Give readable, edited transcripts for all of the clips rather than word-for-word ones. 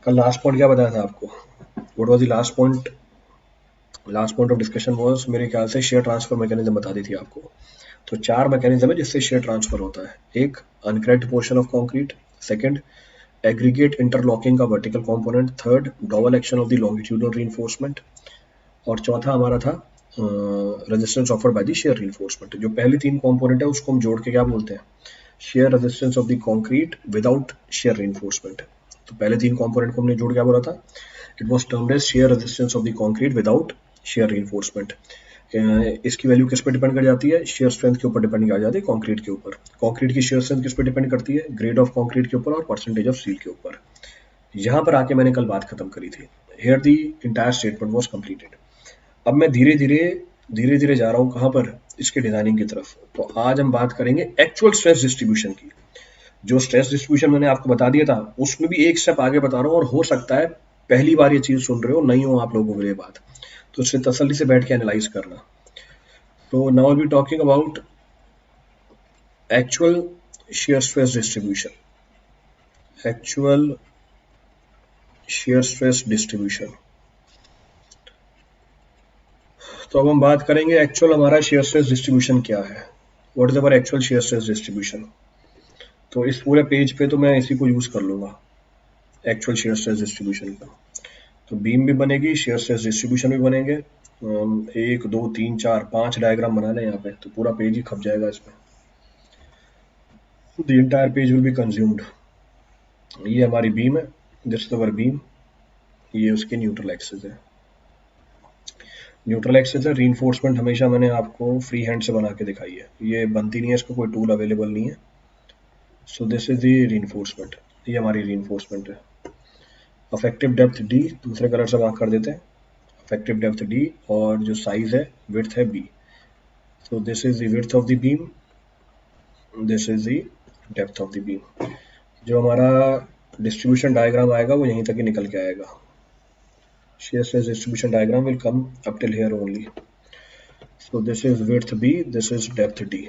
कल last point क्या बताया था आपको? What was the last point? Last point of discussion was मेरे ख्याल से शेयर ट्रांसफर मैकेनिज्म बता दी थी आपको। तो 4 मैकेनिज्म है जिससे शेयर ट्रांसफर होता है। एक, uncracked portion of concrete. Second, aggregate interlocking का vertical component. Third, double action of the longitudinal reinforcement. और चौथा हमारा था resistance offered by the shear reinforcement. जो पहली 3 कंपोनेंट है उसको हम जोड़ के क्या बोलते हैं? Share resistance of the concrete without shear reinforcement. तो पहले 3 कंपोनेंट को हमने जोड़ क्या बोला था? It was termed as shear resistance of the concrete without shear reinforcement. इसकी वैल्यू किस पे डिपेंड कर जाती है? शेयर स्ट्रेंथ के ऊपर डिपेंड कर जाती है, कंक्रीट के ऊपर। कंक्रीट की शेयर स्ट्रेंथ किस पे डिपेंड करती है? ग्रेड ऑफ कंक्रीट के ऊपर और परसेंटेज ऑफ स्टील के ऊपर। यहाँ पर आके मैंने कल बात खत्म करी थी। Here the entire statement was completed. अब मैं धीरे धीरे जा रहा हूँ कहाँ पर? इसके डिजाइनिंग की तरफ। तो आज हम बात करेंगे एक्चुअल स्ट्रेस डिस्ट्रीब्यूशन की। जो स्ट्रेस डिस्ट्रीब्यूशन मैंने आपको बता दिया था उसमें भी एक स्टेप आगे बता रहा हूँ, और हो सकता है पहली बार ये चीज सुन रहे हो, नहीं हो आप लोगों के लिए बात, तो इससे तसल्ली से बैठ के एनालाइज करना। तो now will be talking about actual shear stress distribution. Actual shear stress distribution. तो अब हम बात करेंगे एक्चुअल हमारा shear stress distribution क्या है। What is our actual shear stress distribution? तो इस पूरे पेज पे तो मैं इसी को यूज कर लूंगा, एक्चुअल shear stress distribution का। तो बीम भी बनेगी, shear stress distribution भी बनेंगे। 1 2 3 4 5 डायग्राम बनाना है यहाँ पे, तो पूरा पेज ही खप जाएगा इसमें। The entire page will be consumed. ये हमारी बीम है, दिस इज अवर बीम, ये उसके न्यूट्रल एक्सिस है। न्यूट्रल एक्सिस है, रीइंफोर्समेंट हमेशा मैंने आपको फ्री हैंड से बना के दिखाई है, ये बनती नहीं है, इसको कोई टूल अवेलेबल नहीं है। सो दिस इज द रीइंफोर्समेंट, ये हमारी रीइंफोर्समेंट है। अफेक्टिव डेप्थ डी, दूसरे कलर से मार्क कर देते हैं। अफेक्टिव डेप्थ डी, और जो साइज है, विड्थ है B. So this is the width of the beam, this is the depth of the beam. जो हमारा डिस्ट्रीब्यूशन डायग्राम आएगा वो यहीं तक ही निकल के आएगा। shear stress distribution diagram will come up till here only. So this is width B, this is depth D.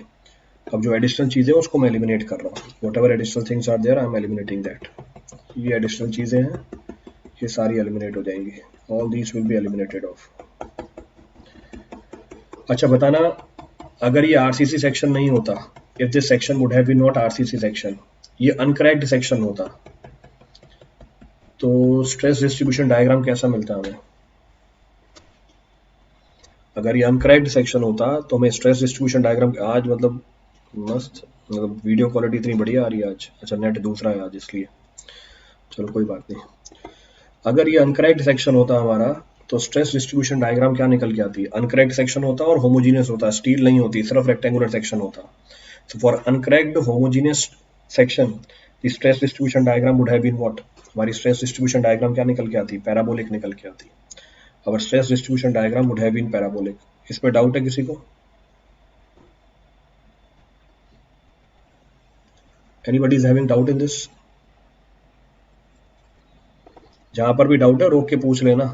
अब जो एडिशनल चीजें हैं उसको मैं एलिमिनेट कर रहा हूँ। Whatever additional things are there I am eliminating that. ये एडिशनल चीजें हैं, ये सारी एलिमिनेट हो जाएंगी। All these will be eliminated off. अच्छा बताना, अगर ये आरसीसी सेक्शन नहीं होता, if this section would have been not RCC section, ये अनक्रैक्ड सेक्शन होता, तो स्ट्रेस डिस्ट्रीब्यूशन डायग्राम कैसा मिलता हमें? अगर ये अनक्रैक्ड सेक्शन होता तो हमें स्ट्रेस डिस्ट्रीब्यूशन डायग्राम आज मतलब मस्त, मतलब वीडियो क्वालिटी इतनी बढ़िया आ रही है आज। अच्छा नेट दूसरा है आज इसलिए, चलो कोई बात नहीं। अगर ये अनक्रैक्ड सेक्शन होता हमारा तो स्ट्रेस डिस्ट्रीब्यूशन डायग्राम क्या निकल के आती है? अनक्रैक्ड सेक्शन होता और होमोजीनियस होता, स्टील नहीं होती, सिर्फ रेक्टेंगुलर सेक्शन होता। So for uncracked homogeneous section the stress distribution diagram would have been what? हमारी स्ट्रेस डिस्ट्रीब्यूशन डायग्राम क्या निकल के आती? पैराबोलिक निकल के आती। Our stress distribution diagram would have been parabolic. इसमें डाउट है किसी को? Anybody is having doubt in this? जहां पर भी डाउट है रोक के पूछ लेना।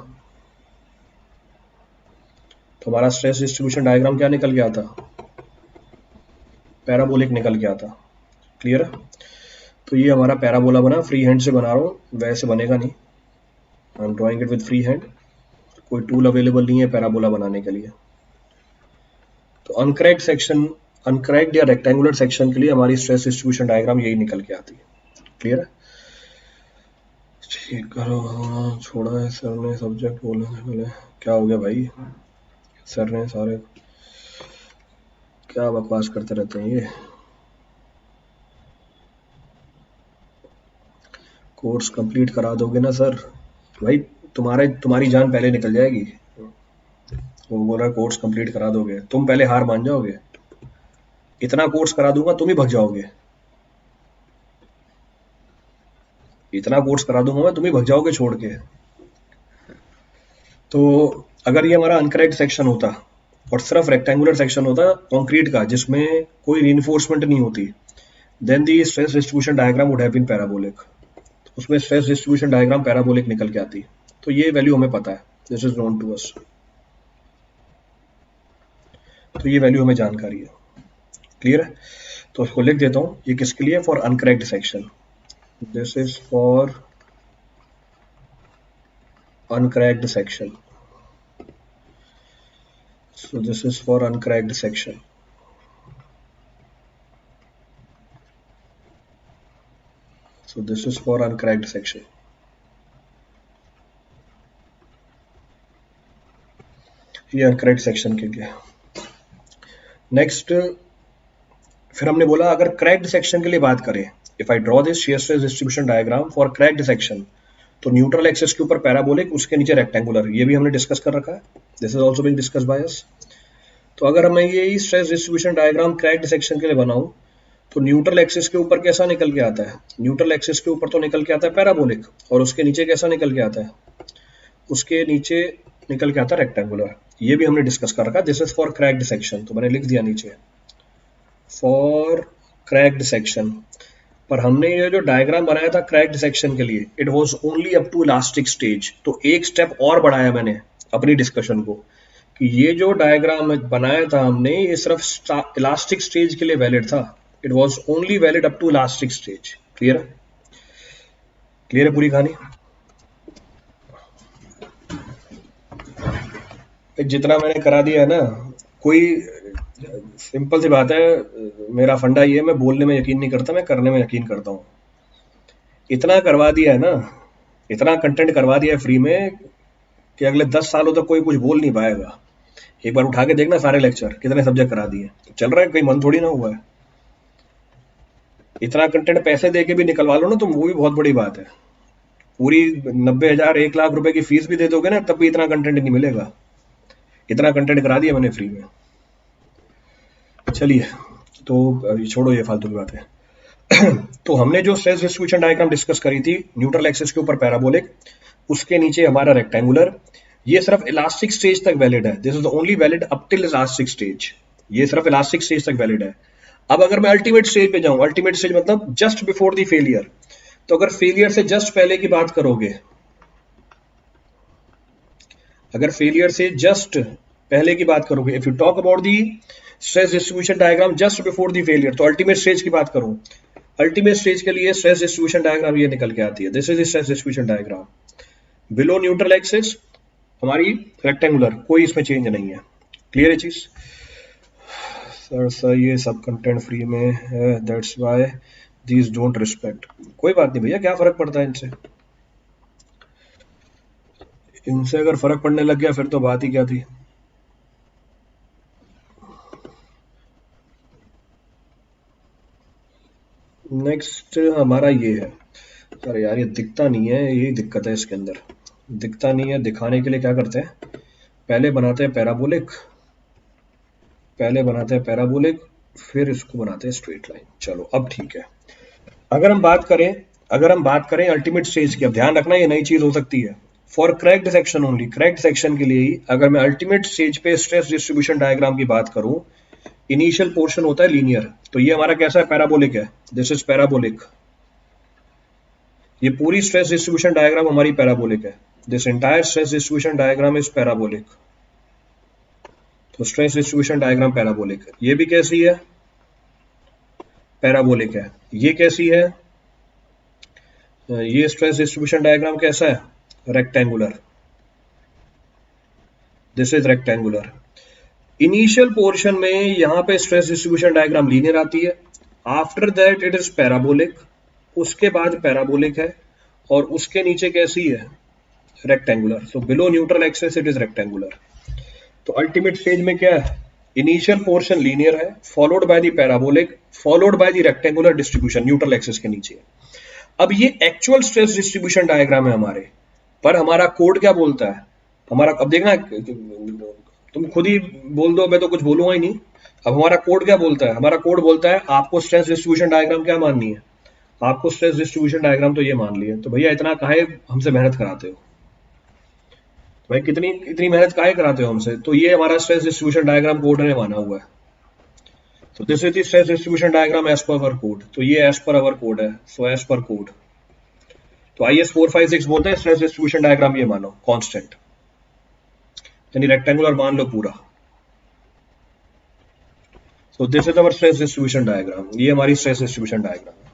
तो हमारा स्ट्रेस डिस्ट्रीब्यूशन डायग्राम क्या निकल के आता? पैराबोलिक निकल के आता। क्लियर है? तो ये हमारा पैराबोला बना, फ्री हैंड से बना रहा हूँ, वैसे बनेगा नहीं। I am drawing it with free hand, कोई टूल अवेलेबल नहीं है पैराबोला बनाने के लिए। तो अनक्रैक्ड सेक्शन, अनक्रैक्ड या रेक्टेंगुलर सेक्शन के लिए हमारी स्ट्रेस डिस्ट्रीब्यूशन डायग्राम यही निकल के आती है। क्लियर है? ठीक करो। हाँ छोड़ा है सर ने सब्जेक्ट बोलने से पहले। क्या हो गया भाई, सर ने सारे क्या बकवास करते रहते हैं ये। कोर्स कंप्लीट करा दोगे ना सर? भाई तुम्हारी जान पहले निकल जाएगी। वो बोल रहा कोर्स कंप्लीट करा दोगे, तुम पहले हार मान जाओगे। इतना कोर्स करा दूंगा तुम ही भग जाओगे। इतना कोर्स करा दूंगा मैं, तुम ही भग जाओगे छोड़ के। तो अगर ये हमारा अनकरेक्ट सेक्शन होता और सिर्फ रेक्टेंगुलर सेक्शन होता कंक्रीट का जिसमें कोई रीइंफोर्समेंट नहीं होती, then the stress distribution diagram would have been parabolic. उसमें स्ट्रेस डिस्ट्रीब्यूशन डायग्राम पैराबोलिक निकल के आती। तो ये वैल्यू हमें पता है, this is known to us. तो ये वैल्यू हमें जानकारी है। क्लियर है? तो उसको लिख देता हूं, ये किसके लिए? For uncracked section. This is for uncracked section. So this is for uncracked section. So this is for uncracked section. ये uncracked section के लिए. नेक्स्ट फिर हमने बोला अगर क्रैक्ड सेक्शन के लिए बात करें, if I draw this shear stress distribution diagram for cracked section, तो न्यूट्रल एक्सिस के ऊपर पैराबोलिक, उसके नीचे रेक्टेंगुलर, ये भी हमने डिस्कस कर रखा है. This is also being discuss by us. तो अगर मैं ये stress distribution diagram cracked section के लिए बनाऊं, तो न्यूट्रल एक्सिस के ऊपर कैसा निकल के आता है? न्यूट्रल एक्सिस के ऊपर तो निकल के आता है पैराबोलिक, और उसके नीचे कैसा निकल के आता है? उसके नीचे निकल के आता है रेक्टेंगुलर. ये भी हमने डिस्कस कर रखा है. This is for cracked section, तो मैंने लिख दिया नीचे फॉर क्रैक्ड सेक्शन. पर हमने ये जो डायग्राम बनाया था क्रैक्ड सेक्शन के लिए, it was only up to elastic stage. तो एक स्टेप और बढ़ाया मैंने अपनी डिस्कशन को कि ये जो डायग्राम बनाया था हमने, ये सिर्फ इलास्टिक स्टेज के लिए वैलिड था. It was only valid up to elastic stage. Clear है? क्लियर है पूरी कहानी? जितना मैंने करा दिया है ना, कोई सिंपल सी बात है, मेरा फंडा ये है, मैं बोलने में यकीन नहीं करता, मैं करने में यकीन करता हूँ. इतना करवा दिया है ना, इतना कंटेंट करवा दिया है फ्री में कि अगले 10 सालों तक कोई कुछ बोल नहीं पाएगा. एक बार उठा के देखना सारे लेक्चर, कितने सब्जेक्ट करा दिए. चल रहा है, कोई मन थोड़ी ना हुआ है. इतना कंटेंट पैसे दे के भी निकलवा लो ना, तो वो भी बहुत बड़ी बात है. पूरी 90,000 1 लाख रुपए की फीस भी दे दोगे ना, तब भी इतना कंटेंट नहीं मिलेगा. इतना कंटेंट करा दिया मैंने फ्री में. चलिए, तो छोड़ो ये फालतू की बात है. तो हमने जो स्ट्रेस डिस्ट्रीब्यूशन डायग्राम डिस्कस करी थी, न्यूट्रल एक्सिस के ऊपर पैराबोलिक, उसके नीचे हमारा रेक्टेंगुलर, ये सिर्फ इलास्टिक स्टेज तक वैलिड है. This is the only valid up till elastic stage. ये सिर्फ इलास्टिक स्टेज तक वैलिड है. अब अगर मैं अल्टीमेट स्टेज पे जाऊं, अल्टीमेट स्टेज मतलब जस्ट बिफोर द फेलियर, तो अगर फेलियर से जस्ट पहले की बात करोगे, अगर फेलियर से जस्ट पहले की बात करोगे, if you talk about the stress distribution diagram just before the failure, तो अल्टीमेट स्टेज की बात करूं, अल्टीमेट स्टेज के लिए स्ट्रेस डिस्ट्रीब्यूशन डायग्राम ये निकल के आती है. This is stress distribution diagram. Below neutral axis हमारी रेक्टेंगुलर, कोई इसमें चेंज नहीं है. क्लियर है चीज? सर ये सब कंटेंट फ्री में है, that's why these don't respect. कोई बात नहीं भैया, क्या फर्क पड़ता है इनसे? इनसे अगर फर्क पड़ने लग गया फिर तो बात ही क्या थी. नेक्स्ट हमारा ये है. अरे यार ये दिखता नहीं है, यही दिक्कत है इसके अंदर. दिखता नहीं है, दिखाने के लिए क्या करते हैं, पहले बनाते हैं पैराबोलिक, फिर इसको बनाते हैं स्ट्रेट लाइन. चलो अब ठीक है. अगर हम बात करें अल्टीमेट स्टेज की, अब ध्यान रखना ये नई चीज हो सकती है. For cracked section only, cracked section के लिए ही अगर मैं अल्टीमेट स्टेज पे स्ट्रेस डिस्ट्रीब्यूशन डायग्राम की बात करूं, इनिशियल पोर्शन होता है लीनियर. तो ये हमारा कैसा है? पैराबोलिक है. This is parabolic. ये पूरी स्ट्रेस डिस्ट्रीब्यूशन डायग्राम हमारी पैराबोलिक है. This entire stress distribution diagram is parabolic. तो स्ट्रेस डिस्ट्रीब्यूशन डायग्राम पैराबोलिक. ये भी कैसी है? पैराबोलिक है. ये कैसी है? ये स्ट्रेस डिस्ट्रीब्यूशन डायग्राम कैसा है? Rectangular. This is rectangular. Initial portion में यहां पे स्ट्रेस डिस्ट्रीब्यूशन डायग्राम लीनियर आती है. After that it is parabolic. उसके बाद पैराबोलिक है, और उसके नीचे कैसी है? Rectangular. So below neutral axis it is rectangular. तो अल्टीमेट स्टेज में क्या है? इनिशियल पोर्शन लीनियर है, followed by the parabolic, followed by the rectangular distribution neutral axis के नीचे. अब ये एक्चुअल स्ट्रेस डिस्ट्रीब्यूशन डायग्राम है हमारे, पर हमारा कोड क्या बोलता है? हमारा, अब देखना तुम खुद ही बोल दो, मैं तो कुछ बोलूंगा ही नहीं. अब हमारा कोड क्या बोलता है? हमारा कोड बोलता है आपको स्ट्रेस डिस्ट्रीब्यूशन डायग्राम क्या माननी है? आपको स्ट्रेस डिस्ट्रीब्यूशन डायग्राम तो ये मान लिया. तो भैया इतना काहे हमसे मेहनत कराते हो भाई? इतनी मेहनत काहे कराते हो हमसे? तो ये हमारा स्ट्रेस डिस्ट्रीब्यूशन डायग्राम कोड ने माना हुआ है. तो this is the stress distribution diagram as per our code. तो ये एज पर अवर कोड है. सो एज पर कोड, तो IS 456 बोलते हैं स्ट्रेस डिस्ट्रीब्यूशन डायग्राम ये मानो कांस्टेंट, यानी रेक्टेंगुलर मान लो पूरा. सो this is our stress distribution diagram. ये हमारी स्ट्रेस डिस्ट्रीब्यूशन डायग्राम है.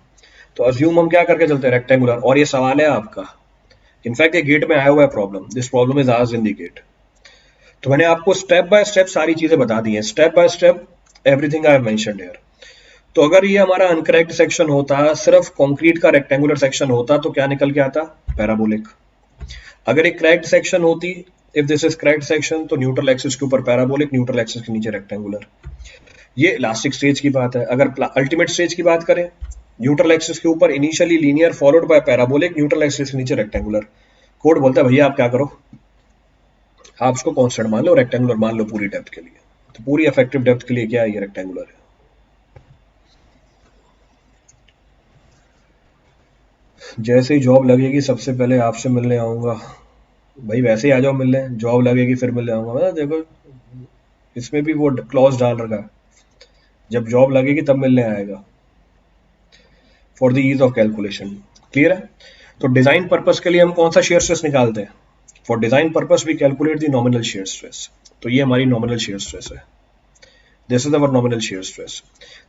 तो अज्यूम हम क्या करके चलते हैं? रेक्टेंगुलर. और ये सवाल है आपका इनफैक्ट ये गेट में आया हुआ है problem, this problem is asked in the GATE. तो मैंने आपको स्टेप बाय स्टेप सारी चीजें बता दी हैं, step by step everything I have mentioned here. तो अगर ये हमारा अनकरेक्ट सेक्शन होता, सिर्फ कंक्रीट का रेक्टेंगुलर सेक्शन होता, तो क्या निकल के आता? पैराबोलिक। अगर एक क्रैक्ड सेक्शन होती, if this is cracked section, तो न्यूट्रल एक्सिस के ऊपर पैराबोलिक, न्यूट्रल एक्सिस के नीचे रेक्टेंगुलर। ये इलास्टिक स्टेज की बात है। अगर अल्टीमेट स्टेज की बात करें, न्यूट्रल एक्सिस के ऊपर initially linear followed by parabolic, neutral axis के नीचे रेक्टेंगुलर। कोड बोलता है भैया आप क्या करो, आप उसको कांस्टेंट मान लो, रेक्टेंगुलर मान लो पूरी डेप्थ के लिए। तो पूरी इफेक्टिव डेप्थ के लिए क्या है, ये रेक्टेंगुलर है। जैसे ही जॉब लगेगी सबसे पहले आपसे मिलने आऊंगा। भाई वैसे ही आ जाओ मिलने, जॉब लगेगी फिर मिलने आऊंगा। देखो इसमें भी वो क्लॉज डाल रखा है, जब जॉब लगेगी तब मिलने आएगा, for the ease of calculation. Clear है? तो डिजाइन पर्पस के लिए हम कौन सा शेयर स्ट्रेस निकालते हैं? For design purpose we calculate the nominal shear stress. तो ये हमारी नॉमिनल शेयर स्ट्रेस है, this is our nominal shear stress.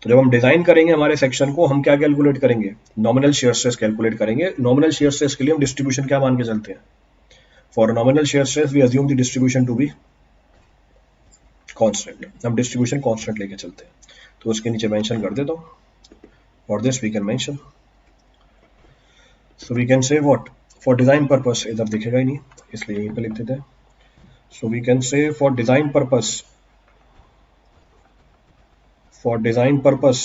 तो जब हम डिजाइन करेंगे हमारे सेक्शन को, हम क्या कैलकुलेट करेंगे? नॉमिनल शेयर स्ट्रेस कैलकुलेट करेंगे। नॉमिनल शेयर स्ट्रेस के लिए हम डिस्ट्रीब्यूशन क्या मान के चलते हैं? For nominal shear stress we assume the distribution to be constant. हम डिस्ट्रीब्यूशन कांस्टेंट लेके चलते हैं, तो उसके नीचे मेंशन कर देता हूं। For this we can mention, so we can say what, for design purpose, इधर दिखेगा ही नहीं इसलिए यहीं पे लिख देते हैं। So we can say for design purpose, for design purpose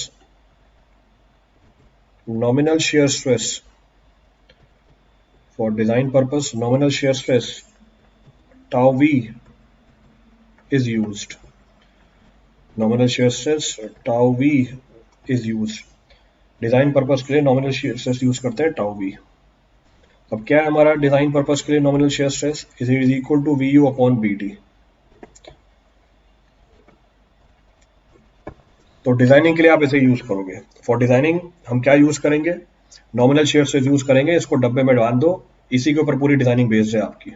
nominal shear stress, for design purpose nominal shear stress tau v is used, nominal shear stress tau v is used। Design purpose के लिए nominal shear stress use करते हैं tau we. अब क्या है हमारा design purpose के लिए nominal shear stress? Is equal to V U upon B T. तो डिजाइनिंग के लिए आप इसे यूज करोगे। फॉर डिजाइनिंग हम क्या यूज करेंगे? नॉमिनल शेयर स्ट्रेस यूज करेंगे। इसको डब्बे में बांध दो, इसी के ऊपर पूरी डिजाइनिंग बेस्ड है आपकी।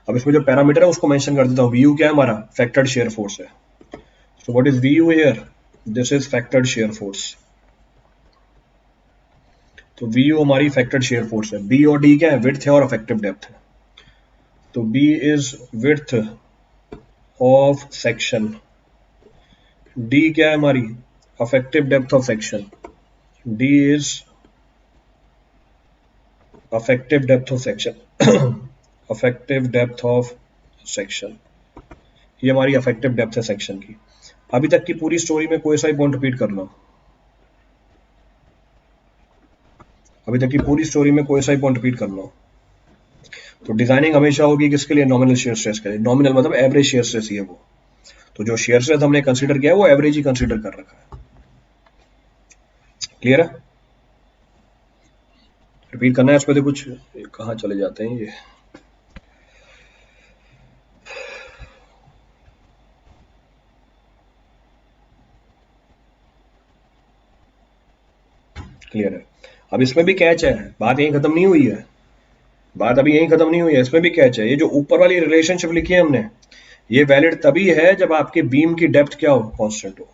अब इसमें जो पैरामीटर है उसको मेंशन कर देता हूँ। वीयू क्या है हमारा? फैक्टर्ड शेयर फोर्स है। So what is V U here? This is factored shear force. तो वीयू हमारी फैक्टर्ड शेयर फोर्स है। बी और डी क्या है? विड्थ है और इफेक्टिव डेप्थ है। तो B is width of section, D क्या है हमारी? Effective depth of section. D is effective depth of section, effective depth of section, ये हमारी इफेक्टिव डेप्थ है सेक्शन की। अभी तक की पूरी स्टोरी में कोई सा ही पॉइंट रिपीट कर लो, अभी तक की पूरी स्टोरी में कोई सा ही पॉइंट रिपीट कर लो। तो डिजाइनिंग हमेशा होगी किसके लिए? नॉमिनल शेयर स्ट्रेस के लिए। नॉमिनल मतलब एवरेज शेयर स्ट्रेस ही है वो। तो जो शेयर स्ट्रेस हमने कंसीडर किया है वो एवरेज ही कंसीडर कर रखा है। क्लियर है? रिपीट करना है इस पे? कुछ कहाँ चले जाते हैं ये? क्लियर है? अब इसमें भी कैच है, बात यहीं खत्म नहीं हुई है, बात अभी यहीं खत्म नहीं हुई है। इसमें भी कैच है। ये जो ऊपर वाली रिलेशनशिप लिखी है हमने, ये वैलिड तभी है जब आपके बीम की डेप्थ क्या हो? कांस्टेंट हो।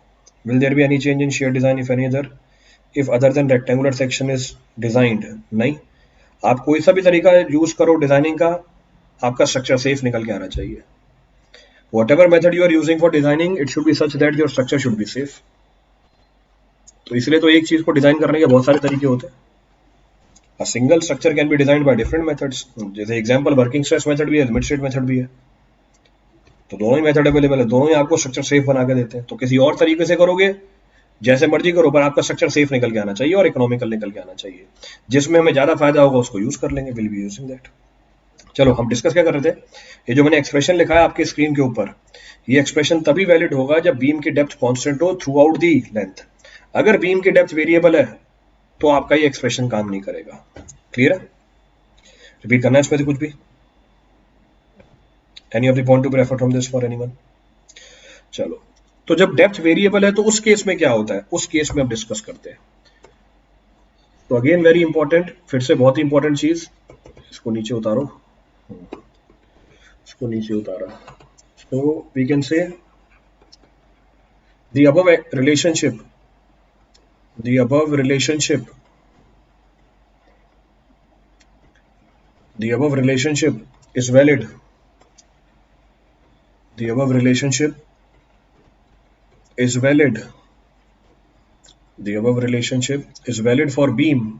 Will there be any change in shear design if any other, if other than rectangular section is designed? नहीं। आप कोई सा भी तरीका यूज करो डिजाइनिंग का, आपका स्ट्रक्चर सेफ निकल के आना चाहिए। whatever method you are using for designing, it should be such that your structure should be safe। तो इसलिए तो एक चीज को डिजाइन करने के बहुत सारे तरीके होते हैं। A single structure can be designed by different methods। जैसे एग्जांपल वर्किंग स्ट्रेस मेथड भी है, लिमिट स्टेट मेथड भी है। तो दोनों ही मेथड अवेलेबल है, दोनों ही आपको स्ट्रक्चर सेफ बना के देते हैं। तो किसी और तरीके से करोगे, जैसे मर्जी करो, पर आपका स्ट्रक्चर सेफ निकल के आना चाहिए और इकोनॉमिकल निकल के आना चाहिए। जिसमें हमें ज्यादा फायदा होगा उसको यूज कर लेंगे, विल बी यूजिंग दैट। चलो हम डिस्कस क्या कर रहे थे? ये जो मैंने एक्सप्रेशन लिखा है आपके स्क्रीन के ऊपर, ये एक्सप्रेशन तभी वैलिड होगा जब बीम की डेप्थ कांस्टेंट हो थ्रू आउट दी लेंथ। अगर बीम की डेप्थ वेरिएबल है तो आपका ये एक्सप्रेशन काम नहीं करेगा। क्लियर है? रिपीट करना है इस पर कुछ भी? Any of the point to be refer from this for anyone? चलो, तो जब डेप्थ वेरिएबल है तो उस केस में क्या होता है, उस केस में हम डिस्कस करते हैं। तो अगेन वेरी इंपॉर्टेंट, फिर से बहुत ही इंपॉर्टेंट चीज, इसको नीचे उतारो, इसको नीचे उतारा। So we can say the above relationship, the above relationship, The above relationship is valid. The above relationship is valid. The above relationship is valid for beam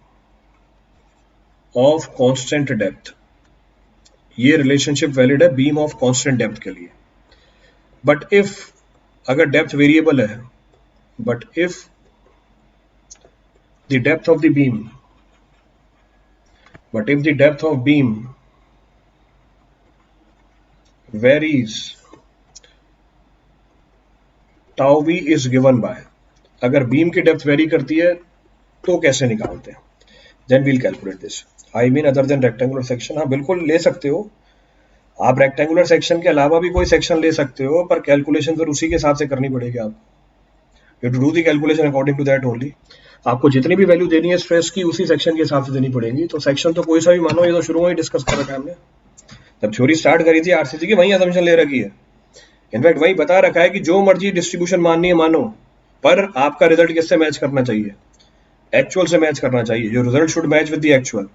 of constant depth. ये relationship valid है beam of constant depth के लिए. But if अगर depth variable है, but if the depth of the beam, but if the depth of beam varies, tau V is given by, अगर beam की depth vary करती है तो कैसे निकालते हैं? Then we'll calculate this. I mean other than rectangular section. हाँ बिल्कुल ले सकते हो आप, रेक्टेंगुलर सेक्शन के अलावा भी कोई सेक्शन ले सकते हो, पर कैलकुलेशन फिर उसी के हिसाब से करनी पड़ेगी आपको. You to do the calculation according to that only. आपको जितनी भी वैल्यू देनी है स्ट्रेस की उसी सेक्शन के हिसाब से देनी पड़ेगी. तो सेक्शन तो कोई सा भी मानो, ये तो शुरू में ही डिस्कस कर रखा है हमने. जब थ्योरी स्टार्ट करी थी आरसीसी की, वही असम्पशन ले रखी है. इनफैक्ट वही बता रखा है कि जो मर्जी डिस्ट्रीब्यूशन माननी है मानो, पर आपका रिजल्ट किससे मैच करना चाहिए? एक्चुअल से मैच करना चाहिए. जो result should match with the actual.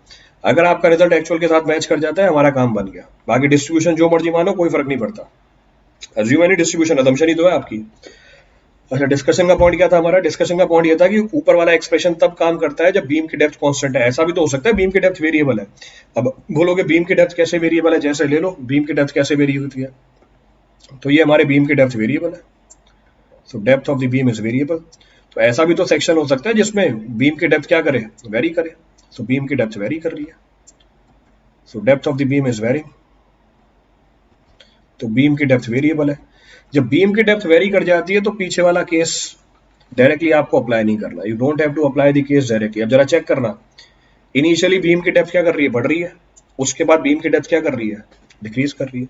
अगर आपका रिजल्ट एक्चुअल के साथ मैच कर जाता है, हमारा काम बन गया. बाकी डिस्ट्रीब्यूशन जो मर्जी मानो, कोई फर्क नहीं पड़ता. अज्यूम एनी डिस्ट्रीब्यूशन, असम्पशन ही तो है आपकी. अच्छा, डिस्कशन का पॉइंट क्या था हमारा? डिस्कशन का पॉइंट ये था कि ऊपर वाला एक्सप्रेशन तब काम करता है जब बीम की डेप्थ कांस्टेंट है. ऐसा भी तो हो सकता है बीम की डेप्थ वेरिएबल है. अब बोलोगे बीम की डेप्थ कैसे वेरिएबल है? जैसे ले लो बीम की डेप्थ कैसे वेरी होती है, तो ये हमारे बीम की डेप्थ वेरिएबल है. So depth of the beam is variable. तो ऐसा भी तो सेक्शन हो सकता है जिसमें बीम की डेप्थ क्या करे? वेरी करे. सो बीम की डेप्थ वेरी कर रही है. So depth of the beam is vary. तो बीम की डेप्थ वेरिएबल है. जब बीम की डेप्थ वेरी कर जाती है तो पीछे वाला केस डायरेक्टली आपको अप्लाई नहीं करना. You don't have to apply the case directly. अब जरा चेक करना, इनिशियली बीम की डेप्थ क्या कर रही है? बढ़ रही है. उसके बाद बीम की डेप्थ क्या कर रही है? डिक्रीज कर रही है.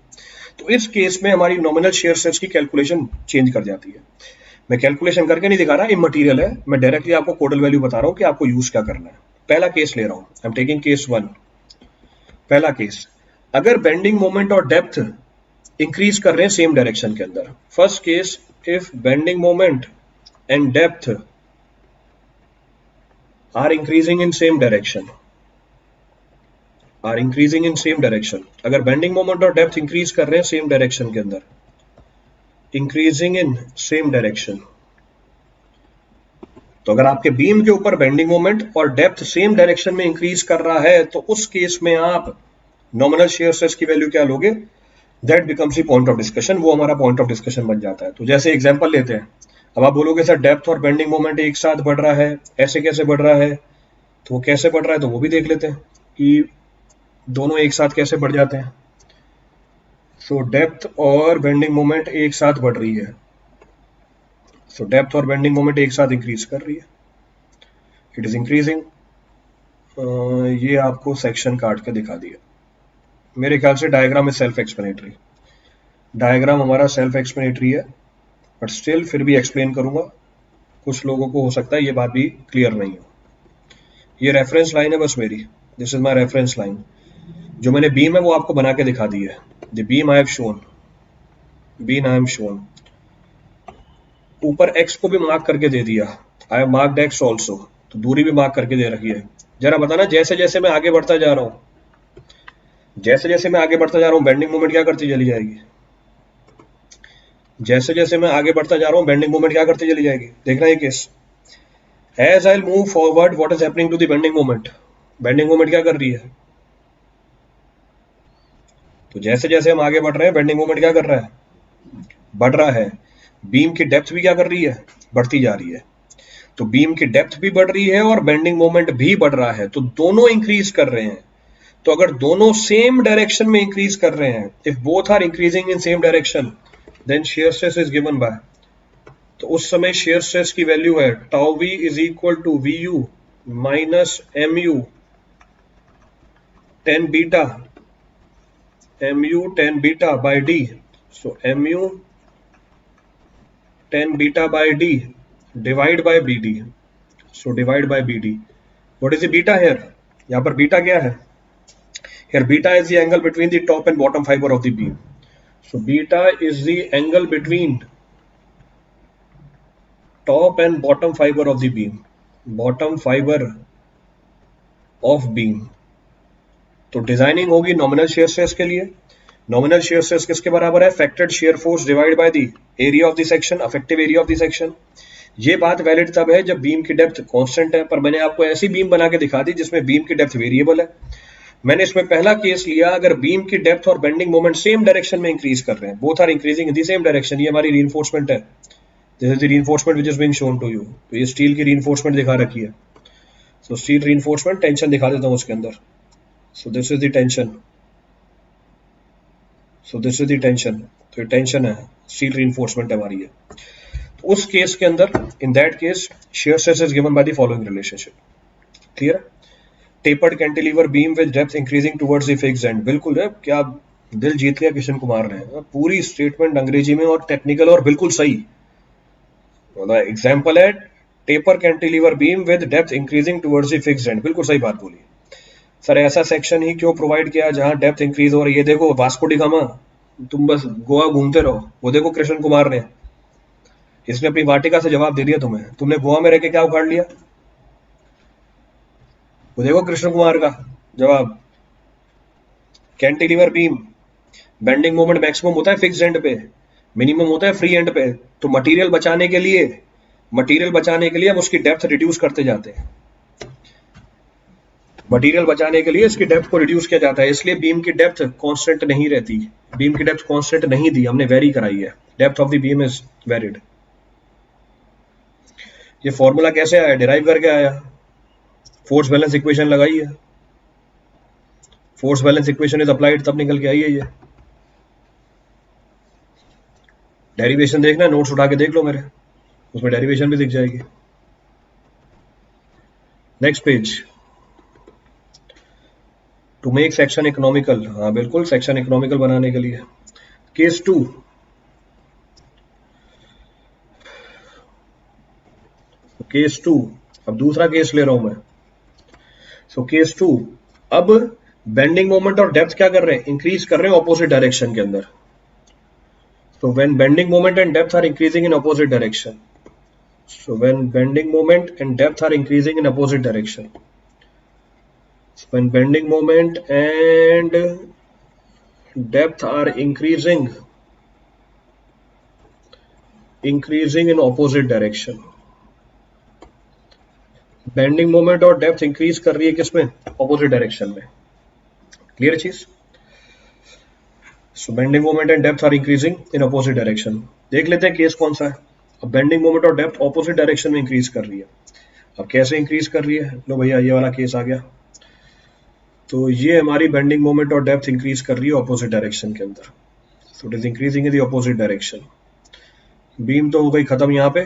तो इस केस में हमारी नॉमिनल शियर स्ट्रेस की कैलकुलेशन चेंज कर जाती है. मैं कैलकुलेशन करके नहीं दिखा रहा, इमटेरियल है. मैं डायरेक्टली आपको कोडल वैल्यू बता रहा हूँ कि आपको यूज क्या करना है. पहला केस ले रहा हूँ, आई एम टेकिंग केस 1. पहला केस, अगर बेंडिंग मोमेंट और डेप्थ इंक्रीज कर रहे हैं सेम डायरेक्शन के अंदर. First case, if bending moment and depth are increasing in same direction, are increasing in same direction. अगर बेंडिंग मोमेंट और डेप्थ इंक्रीज कर रहे हैं सेम डायरेक्शन के अंदर, इंक्रीजिंग इन सेम डायरेक्शन, तो अगर आपके बीम के ऊपर बेंडिंग मोमेंट और डेप्थ सेम डायरेक्शन में इंक्रीज कर रहा है, तो उस केस में आप नॉमिनल शियर स्ट्रेस की वैल्यू क्या लोगे? That becomes the point of discussion. वो हमारा पॉइंट ऑफ डिस्कशन बन जाता है. तो जैसे एग्जांपल लेते हैं. अब आप बोलोगे सर डेप्थ और बेंडिंग मोमेंट एक साथ बढ़ रहा है, ऐसे कैसे बढ़ रहा है? तो वो कैसे बढ़ रहा है तो वो भी देख लेते हैं कि दोनों एक साथ कैसे बढ़ जाते हैं. सो डेप्थ और बेंडिंग मोमेंट एक साथ बढ़ रही है. सो डेप्थ और बेंडिंग मोमेंट एक साथ इंक्रीज कर रही है. It is increasing. ये आपको सेक्शन काट के दिखा दिया. मेरे ख्याल से diagram is self explanatory. Diagram हमारा सेल्फ एक्सप्लेनेटरी है, बट स्टिल फिर भी एक्सप्लेन करूंगा. कुछ लोगों को हो सकता है ये बात भी क्लियर नहीं हो. ये रेफरेंस लाइन है बस मेरी. This is my reference line. जो मैंने बीम है वो आपको बना के दिखा दी है. The beam I have shown, beam I have shown. ऊपर एक्स को भी मार्क करके दे दिया. I have marked x also. तो दूरी भी मार्क करके दे रखी है. जरा बताना, जैसे जैसे मैं आगे बढ़ता जा रहा हूँ, जैसे जैसे मैं आगे बढ़ता जा रहा हूँ, बेंडिंग मोमेंट क्या करती चली जाएगी? जैसे जैसे मैं आगे बढ़ता जा रहा हूँ, बेंडिंग मोमेंट क्या करती चली जाएगी? देखना ये case. As I move forward, what is happening to the bending moment? Bending moment क्या कर रही है? तो जैसे जैसे हम आगे बढ़ रहे हैं, बेंडिंग मोमेंट क्या कर रहा है? बढ़ रहा है. बीम की डेप्थ भी क्या कर रही है? बढ़ती जा रही है. तो बीम की डेप्थ भी बढ़ रही है और बेंडिंग मोमेंट भी बढ़ रहा है. तो दोनों इंक्रीज कर रहे हैं. तो अगर दोनों सेम डायरेक्शन में इंक्रीज कर रहे हैं, if both are increasing in same direction, then shear stress is given by. तो उस समय शेयर स्ट्रेस की वैल्यू है tau V is equal to V U minus M U tan beta, M U tan beta by D. So M U tan beta by D divide by B D. So divide by B D. What is the beta here? यहाँ पर beta क्या है? Here beta is the angle between the top and bottom fiber of the beam. So beta is the angle between top and bottom fiber of the beam. Bottom fiber of beam. तो designing होगी nominal shear stress के लिए। Nominal shear stress किसके बराबर है? Factored shear force divide by the area of the section, affective area of the section. ये बात valid तब है जब बीम की डेप्थ कांस्टेंट है, पर मैंने आपको ऐसी बीम बना के दिखा दी जिसमें बीम की डेप्थ वेरिएबल है। मैंने इसमें पहला केस लिया अगर बीम की डेप्थ और बेंडिंग मोमेंट सेम डायरेक्शन में इंक्रीज कर रहे हैं, both are increasing in the same direction. ये हमारी रीइंफोर्समेंट है, this is the reinforcement which is being shown to you. तो ये स्टील की रीइंफोर्समेंट दिखा रखी है। सो स्टील रीइंफोर्समेंट, टेंशन दिखा देता हूं उसके अंदर। सो this is the tension, so this is the tension. तो ये टेंशन है, स्टील रीइंफोर्समेंट हमारी है। तो उस केस के अंदर, in that case, shear stress is given by the following relationship. Clear है? Tapered cantilever beam with depth increasing towards the fixed end. बिल्कुल है, क्या दिल जीत लिया किशन कुमार ने। पूरी स्टेटमेंट अंग्रेजी में और टेक्निकल और बिल्कुल सही। एग्जांपल है taper cantilever beam with depth increasing towards the fixed end, बिल्कुल सही बात बोली। सर ऐसा सेक्शन ही क्यों प्रोवाइड किया जहां डेप्थ इंक्रीज हो रही है? देखो वास्को डी गामा, तुम बस गोवा घूमते रहो। वो देखो कृष्ण कुमार ने, इसने अपनी वाटिका से जवाब दे दिया तुम्हें। तुमने गोवा में रह के क्या उखाड़ लिया? वो देखो कृष्ण कुमार का जवाब। Cantilever beam, bending moment maximum होता है फिक्स्ड एंड पे, मिनिमम होता है फ्री एंड पे। तो मटेरियल बचाने के लिए हम उसकी डेप्थ रिड्यूस करते जाते हैं। मटेरियल बचाने के लिए इसकी डेप्थ को रिड्यूस किया जाता है, इसलिए बीम की डेप्थ कांस्टेंट नहीं रहती। बीम की डेप्थ कांस्टेंट नहीं दी, हमने वेरी कराई है। Depth of the beam is varied. ये फॉर्मूला कैसे आया? डिराइव करके आया, फोर्स बैलेंस इक्वेशन लगाई है, force balance equation is applied, तब निकल के आई है ये। डेरिवेशन देखना, नोट्स उठा के देख लो मेरे, उसमें डेरिवेशन भी दिख जाएगी। Next page. To make section economical, हाँ बिल्कुल, सेक्शन इकोनॉमिकल बनाने के लिए। केस 2, केस 2, अब दूसरा केस ले रहा हूं मैं। सो केस 2, अब बेंडिंग मोमेंट और डेप्थ क्या कर रहे हैं? इंक्रीज कर रहे हैं ऑपोजिट डायरेक्शन के अंदर। So when bending moment and depth are increasing in opposite direction. So when bending moment and depth are increasing in opposite direction. So when bending moment and depth are increasing in opposite direction. Bending moment और depth increase कर रही है किसमें? Opposite direction में। Clear चीज? So bending moment and depth are increasing in opposite direction. देख लेते हैं केस कौन सा है। अब बेंडिंग मोमेंट और डेप्थ ऑपोजिट डायरेक्शन में इंक्रीज कर रही है। अब कैसे इंक्रीज कर रही है? लो भैया ये वाला केस आ गया। तो ये हमारी बेंडिंग मोमेंट और डेप्थ इंक्रीज कर रही है ऑपोजिट डायरेक्शन के अंदर। सो it is increasing in the opposite direction. Beam तो हो गई खत्म यहाँ पे।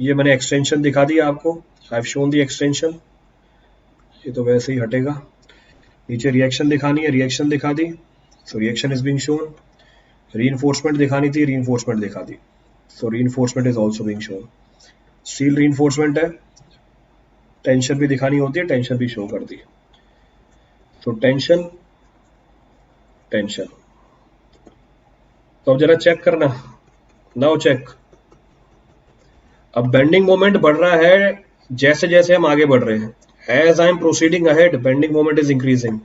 ये मैंने एक्सटेंशन दिखा दिया आपको, I have shown the extension. ये तो वैसे ही हटेगा। नीचे रिएक्शन दिखानी है, रिएक्शन दिखा दी। So reaction is being shown. Reinforcement दिखानी थी, रीइंफोर्समेंट दिखा दी। So reinforcement is also being shown. Steel reinforcement है, टेंशन भी दिखानी होती है, टेंशन भी शो कर दी। तो टेंशन, टेंशन। तो अब जरा चेक करना, नाउ चेक। अब बेंडिंग मोमेंट बढ़ रहा है जैसे जैसे हम आगे बढ़ रहे हैं। As I am proceeding ahead bending moment is increasing.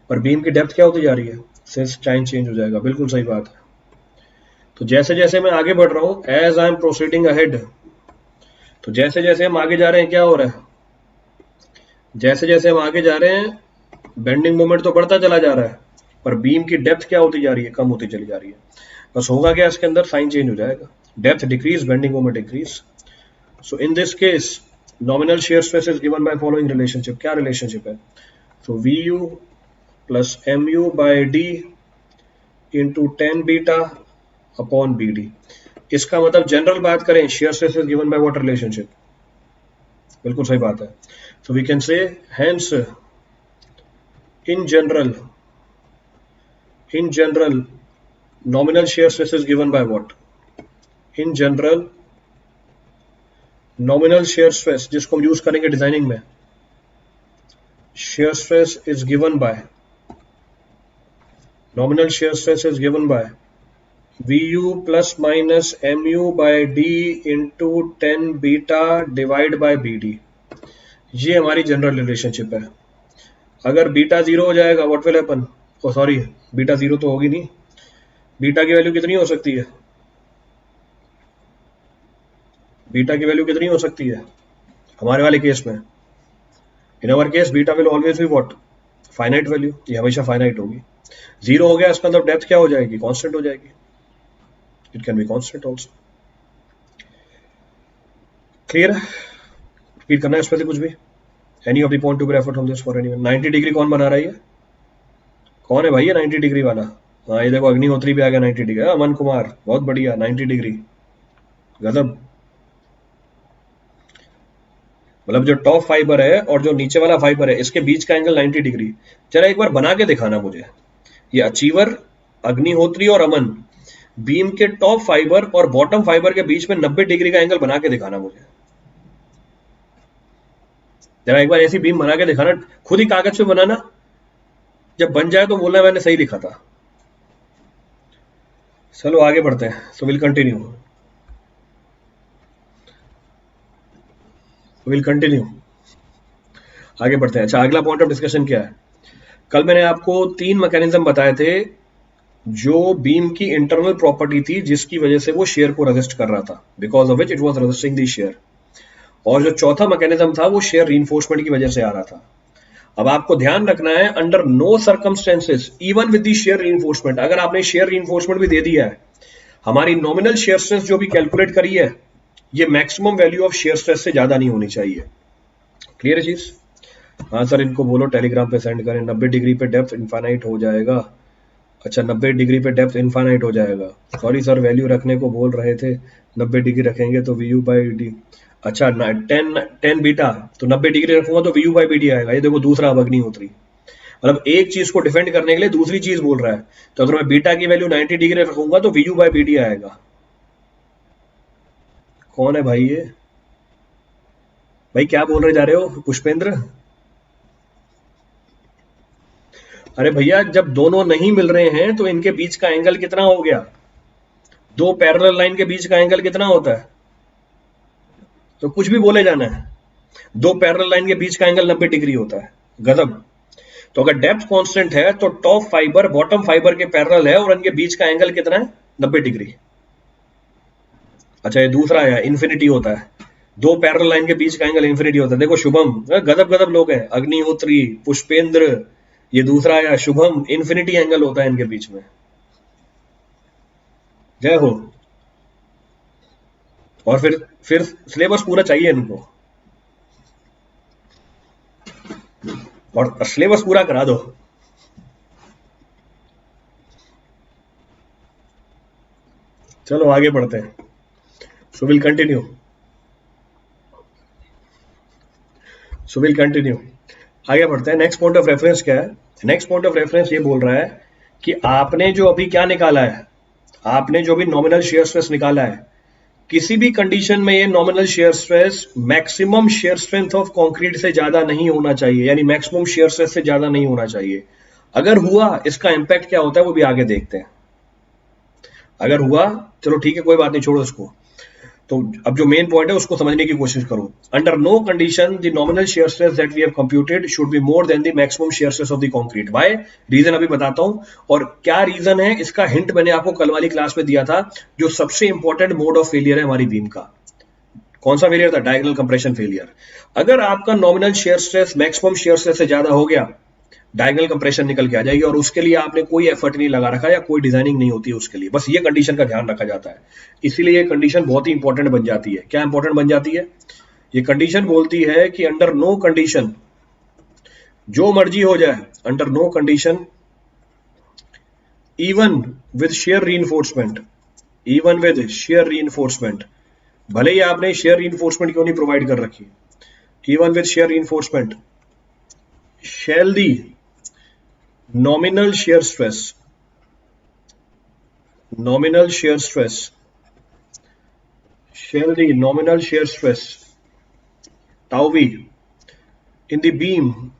पर बीम की डेप्थ क्या होती जा रही है? सिंस टाइम चेंज हो जाएगा, बिल्कुल सही बात है। तो जैसे जैसे मैं आगे बढ़ रहा हूं, as I am proceeding ahead, तो जैसे जैसे हम आगे जा रहे हैं क्या हो रहा है? जैसे जैसे हम आगे जा रहे हैं बेंडिंग मोमेंट तो बढ़ता चला जा रहा है, पर बीम की डेप्थ क्या होती जा रही है? कम होती चली जा रही है। बस होगा क्या इसके अंदर? साइन चेंज हो जाएगा, depth decrease, bending moment increase. So in this case nominal shear stress is given by following relationship. क्या रिलेशनशिप है? So VU plus MU by D into 10 beta upon BD। इसका मतलब जनरल बात करें, shear stress is given by what relationship? बिल्कुल सही बात है। So we can say hence in general nominal shear stress is given by what? In general nominal shear stress, जिसको हम यूज करेंगे डिजाइनिंग में, shear stress is given by, nominal shear stress is given by VU plus minus MU by D into 10 beta divide by BD। ये हमारी general relationship है। अगर beta 0 हो जाएगा what will happen? Oh sorry, beta 0 तो होगी नहीं। Beta की वैल्यू कितनी हो सकती है? बीटा की वैल्यू कितनी हो सकती है हमारे वाले केस में? In our case beta will always be what? Finite value, ये हमेशा फाइनाइट होगी। 0 हो गया इसका मतलब डेप्थ क्या हो जाएगी? कांस्टेंट हो जाएगी। It can be constant also. Clear है? रिपीट करना है इसमें से कुछ भी? Any of the point to be referred from this for anyone? 90 degree कौन बना रहा है? ये कौन है भाई ये 90 डिग्री वाला? हाँ ये देखो अग्निहोत्री भी आ गया 90 डिग्री। अमन कुमार बहुत बढ़िया, 90 डिग्री, गजब। मतलब जो टॉप फाइबर है और जो नीचे वाला फाइबर है इसके बीच का एंगल 90 डिग्री। जरा एक बार बना के दिखाना मुझे। ये अचीवर, अग्निहोत्री और अमन, बीम के टॉप फाइबर और बॉटम फाइबर के बीच में 90 डिग्री का एंगल बना के दिखाना मुझे। जरा एक बार ऐसी बीम बना के दिखाना, खुद ही कागज पे बनाना। जब बन जाए तो बोलना मैंने सही लिखा था। चलो आगे बढ़ते हैं। सो विल कंटिन्यू, आगे बढ़ते हैं। अच्छा, अगला पॉइंट ऑफ डिस्कशन क्या है? कल मैंने आपको 3 मैकेनिज्म बताए थे जो बीम की इंटरनल प्रॉपर्टी थी जिसकी वजह से वो शेयर को रेजिस्ट कर रहा था, because of which it was resisting the share. और जो चौथा मैकेनिज्म था वो शेयर रीइंफोर्समेंट की वजह से आ रहा था। अब आपको ध्यान रखना है, under no circumstances even with the shear reinforcement, अगर आपने शेयर रीइंफोर्समेंट भी दे दिया है, हमारी नॉमिनल शेयर स्ट्रेस जो भी कैलकुलेट करी है ये maximum value of shear stress से ज्यादा नहीं होनी चाहिए। क्लियर है चीज? हाँ सर, इनको बोलो टेलीग्राम पे सेंड करें। 90 डिग्री पे डेप्थ इनफाइनाइट हो जाएगा। अच्छा, 90 डिग्री पे डेप्थ इनफाइनाइट हो जाएगा। सॉरी सर, वैल्यू रखने को बोल रहे थे। 90 डिग्री रखेंगे तो वी यू बाई डी। अच्छा, 10 बीटा, तो 90 डिग्री रखूंगा तो V U by B D आएगा। ये देखो दूसरा अग्निहोत्री, मतलब एक चीज को डिफेंड करने के लिए दूसरी चीज बोल रहा है। तो अगर मैं बीटा की वैल्यू 90 डिग्री रखूंगा तो V U by B D आएगा। कौन है भाई ये? भाई क्या बोल रहे जा रहे हो पुष्पेंद्र? अरे भैया, जब दोनों नहीं मिल रहे हैं तो इनके बीच का एंगल कितना हो गया? दो पैरेलल लाइन के बीच का एंगल कितना होता है? तो कुछ भी बोले जाना है। दो पैरेलल लाइन के बीच का एंगल 90 डिग्री होता है। गजब। तो अगर डेप्थ कांस्टेंट है तो टॉप फाइबर बॉटम फाइबर के पैरेलल है और इनके बीच का एंगल कितना है? 90 डिग्री। अच्छा, ये दूसरा है इन्फिनिटी होता है। दो पैरेलल लाइन के बीच का एंगल इन्फिनिटी होता है। देखो शुभम, गजब गजब लोग हैं। अग्निहोत्री, पुष्पेंद्र, ये दूसरा आया शुभम, इन्फिनिटी एंगल होता है इनके बीच में। जय हो। और फिर सिलेबस पूरा चाहिए इनको, और सिलेबस पूरा करा दो। चलो आगे बढ़ते हैं। सो विल कंटिन्यू, आगे बढ़ते हैं। नेक्स्ट पॉइंट ऑफ रेफरेंस क्या है? नेक्स्ट पॉइंट ऑफ रेफरेंस ये बोल रहा है कि आपने जो अभी क्या निकाला है, आपने जो भी नॉमिनल शेयर स्ट्रेस निकाला है, किसी भी कंडीशन में ये nominal shear stress maximum shear strength of concrete से ज्यादा नहीं होना चाहिए, यानी मैक्सिमम शेयर स्ट्रेस से ज्यादा नहीं होना चाहिए। अगर हुआ इसका इंपैक्ट क्या होता है वो भी आगे देखते हैं। अगर हुआ, चलो ठीक है कोई बात नहीं, छोड़ो इसको। तो अब जो मेन पॉइंट है उसको समझने की कोशिश करो। Under no condition the nominal shear stress that we have computed should be more than the maximum shear stress of the concrete. Why? Reason अभी बताता हूं। और क्या रीजन है इसका हिंट मैंने आपको कल वाली क्लास में दिया था। जो सबसे इंपॉर्टेंट मोड ऑफ फेलियर है हमारी बीम का, कौन सा फेलियर था? Diagonal compression failure. अगर आपका nominal shear stress maximum shear stress से ज्यादा हो गया, डायगोनल कंप्रेशन निकल के आ जाएगी, और उसके लिए आपने कोई एफर्ट नहीं लगा रखा या कोई डिजाइनिंग नहीं होती है उसके लिए, बस ये कंडीशन का ध्यान रखा जाता है। इसीलिए ये कंडीशन बहुत ही इंपॉर्टेंट बन जाती है। क्या इंपॉर्टेंट बन जाती है? ये कंडीशन बोलती है कि अंडर नो कंडीशन, जो मर्जी हो जाए, under no condition even with shear reinforcement, even with shear reinforcement, भले ही आपने शेयर रीइंफोर्समेंट क्यों नहीं प्रोवाइड कर रखी, even with shear reinforcement shall the nominal shear stress, nominal shear stress, shall the nominal shear stress tau v in the beam,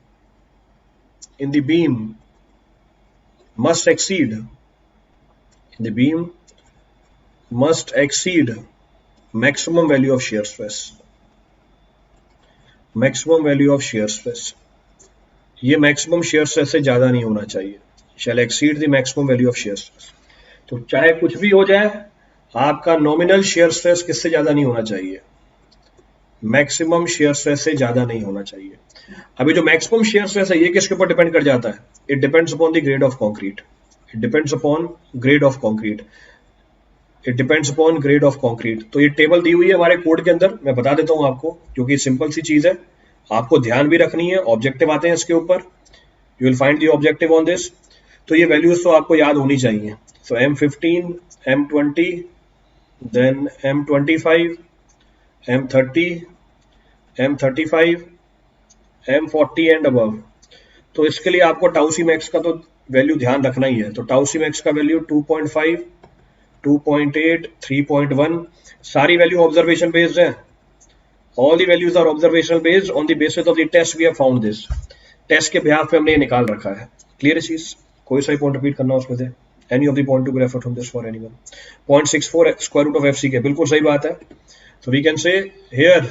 in the beam must exceed, in the beam must exceed maximum value of shear stress, maximum value of shear stress। ये maximum shear stress से ज्यादा नहीं होना चाहिए, shall exceed the maximum value of shear stress. तो चाहे कुछ भी हो जाए, आपका नॉमिनल शेयर स्ट्रेस किससे ज्यादा नहीं होना चाहिए, मैक्सिमम शेयर स्ट्रेस से ज्यादा नहीं होना चाहिए। अभी जो मैक्सिमम शेयर स्ट्रेस है ये किसके ऊपर डिपेंड कर जाता है, it depends upon the grade of concrete, it depends upon grade of concrete, it depends upon grade of concrete. तो ये टेबल दी हुई है हमारे कोड के अंदर, मैं बता देता हूं आपको, क्योंकि सिंपल सी चीज है, आपको ध्यान भी रखनी है, ऑब्जेक्टिव आते हैं इसके ऊपर, you will find the objective on this. तो ये वैल्यूज तो आपको याद होनी चाहिए। So M15, M20, then M25, M30, M35, M40 and above. तो इसके लिए आपको टाउ सी मैक्स का तो वैल्यू ध्यान रखना ही है। तो टाउ सी मैक्स का वैल्यू 2.5, 2.8, 3.1, सारी वैल्यू ऑब्जर्वेशन बेस्ड है। All the values are observational based on the basis of the test we have found this. Test के बिहाफ पे हमने ये निकाल रखा है। क्लियर चीज, कोई सा पॉइंट रिपीट करना उसमें से, any of the point to be referred from this for anyone. 0.64 square root of F C K, बिल्कुल सही बात है। So we can say here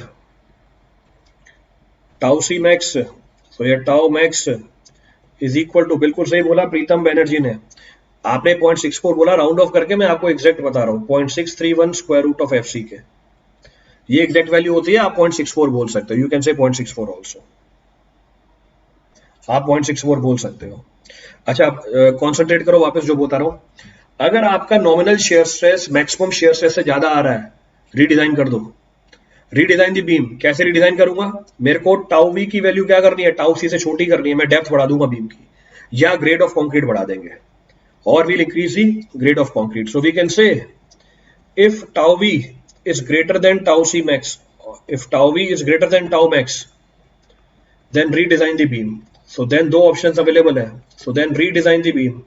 tau c max, so here tau max is equal to, बिल्कुल सही बोला प्रीतम बैनर्जी ने, आपने 0.64 बोला, राउंड ऑफ करके मैं आपको एग्जैक्ट बता रहा हूँ, 0.631 स्क्वायर रूट ऑफ एफसी के, ये एग्जैक्ट वैल्यू होती है। आप 0.64 बोल सकते हो, यू कैन से 0.64 ऑल्सो, आप 0.64 बोल सकते हो। अच्छा, कॉन्सेंट्रेट करो, वापस जो बता रहा हूँ, अगर आपका nominal shear stress maximum shear stress से ज्यादा आ रहा है, रीडिजाइन कर दो, रीडिजाइन दी बीम। कैसे रीडिजाइन करूंगा, मेरे को टाउ वी की वैल्यू क्या करनी है, टाउ सी से छोटी करनी है, मैं डेप्थ बढ़ा दूंगा बीम की, या ग्रेड ऑफ कंक्रीट बढ़ा देंगे, और we'll increase the grade of concrete. So we can say if tau V is greater than tau C max, if tau V is greater than tau max, then redesign the beam. So then दो options available है, so then redesign the beam,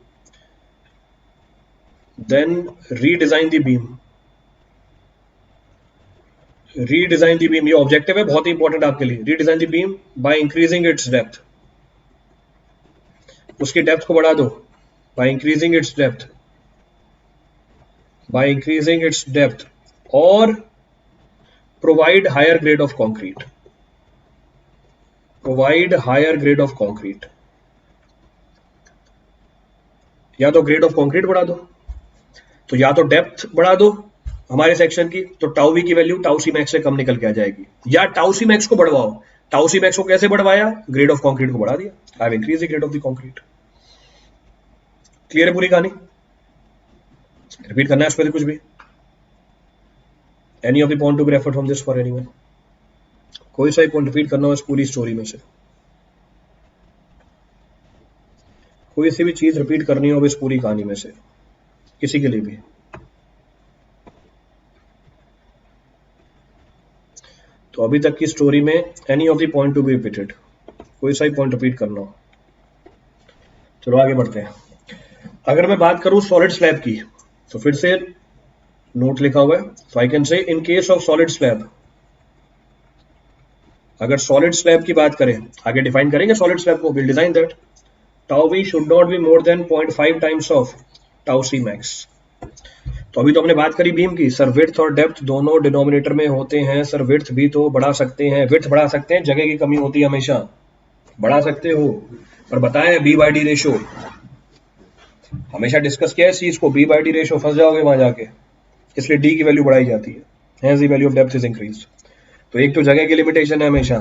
then redesign the beam, redesign the beam, ये objective है, बहुत ही important आपके लिए। Redesign the beam by increasing its depth, उसकी depth को बढ़ा दो, by increasing its depth, by increasing its depth, और provide higher grade of concrete, provide higher grade of concrete, या तो ग्रेड ऑफ कंक्रीट बढ़ा दो, तो या तो डेप्थ बढ़ा दो हमारे सेक्शन की, तो टाउ वी की वैल्यू टाउ सी मैक्स से कम निकल के आ जाएगी, या टाउ सी मैक्स को बढ़वाओ। टाउ सी मैक्स को कैसे बढ़वाया, ग्रेड ऑफ कंक्रीट को बढ़ा दिया, I have increase the grade of the concrete. Clear है पूरी कहानी, रिपीट करना है इस पर कुछ भी, any of the point to be referred from this for anyone, कोई सा पॉइंट रिपीट करना हो इस पूरी स्टोरी में से, कोई सी भी चीज रिपीट करनी हो इस पूरी कहानी में से, किसी के लिए भी। तो अभी तक की स्टोरी में any of the point to be repeated, कोई सा ही पॉइंट रिपीट करना हो। चलो आगे बढ़ते हैं। अगर मैं बात करूं सॉलिड स्लैब की, तो फिर से नोट लिखा हुआ है, सो I can say in case of solid slab, अगर सॉलिड स्लैब की बात करें, आगे डिफाइन करेंगे सॉलिड स्लैब को, will design that tau V should not be more than 0.5 times of tau C max. तो अभी तो हमने बात करी बीम की, सर विड्थ और डेप्थ दोनों डिनोमिनेटर में होते हैं, सर विड्थ भी तो बढ़ा सकते हैं, विड्थ बढ़ा सकते हैं, जगह की कमी होती है हमेशा, बढ़ा सकते हो, पर बताएं बी बाई डी रेशो, हमेशा डिस्कस किया है इस चीज को, बी बाई डी रेशो, फंस जाओगे वहां जाके, इसलिए डी की वैल्यू बढ़ाई जाती है, hence the value of depth is increase. तो एक तो जगह की लिमिटेशन है हमेशा,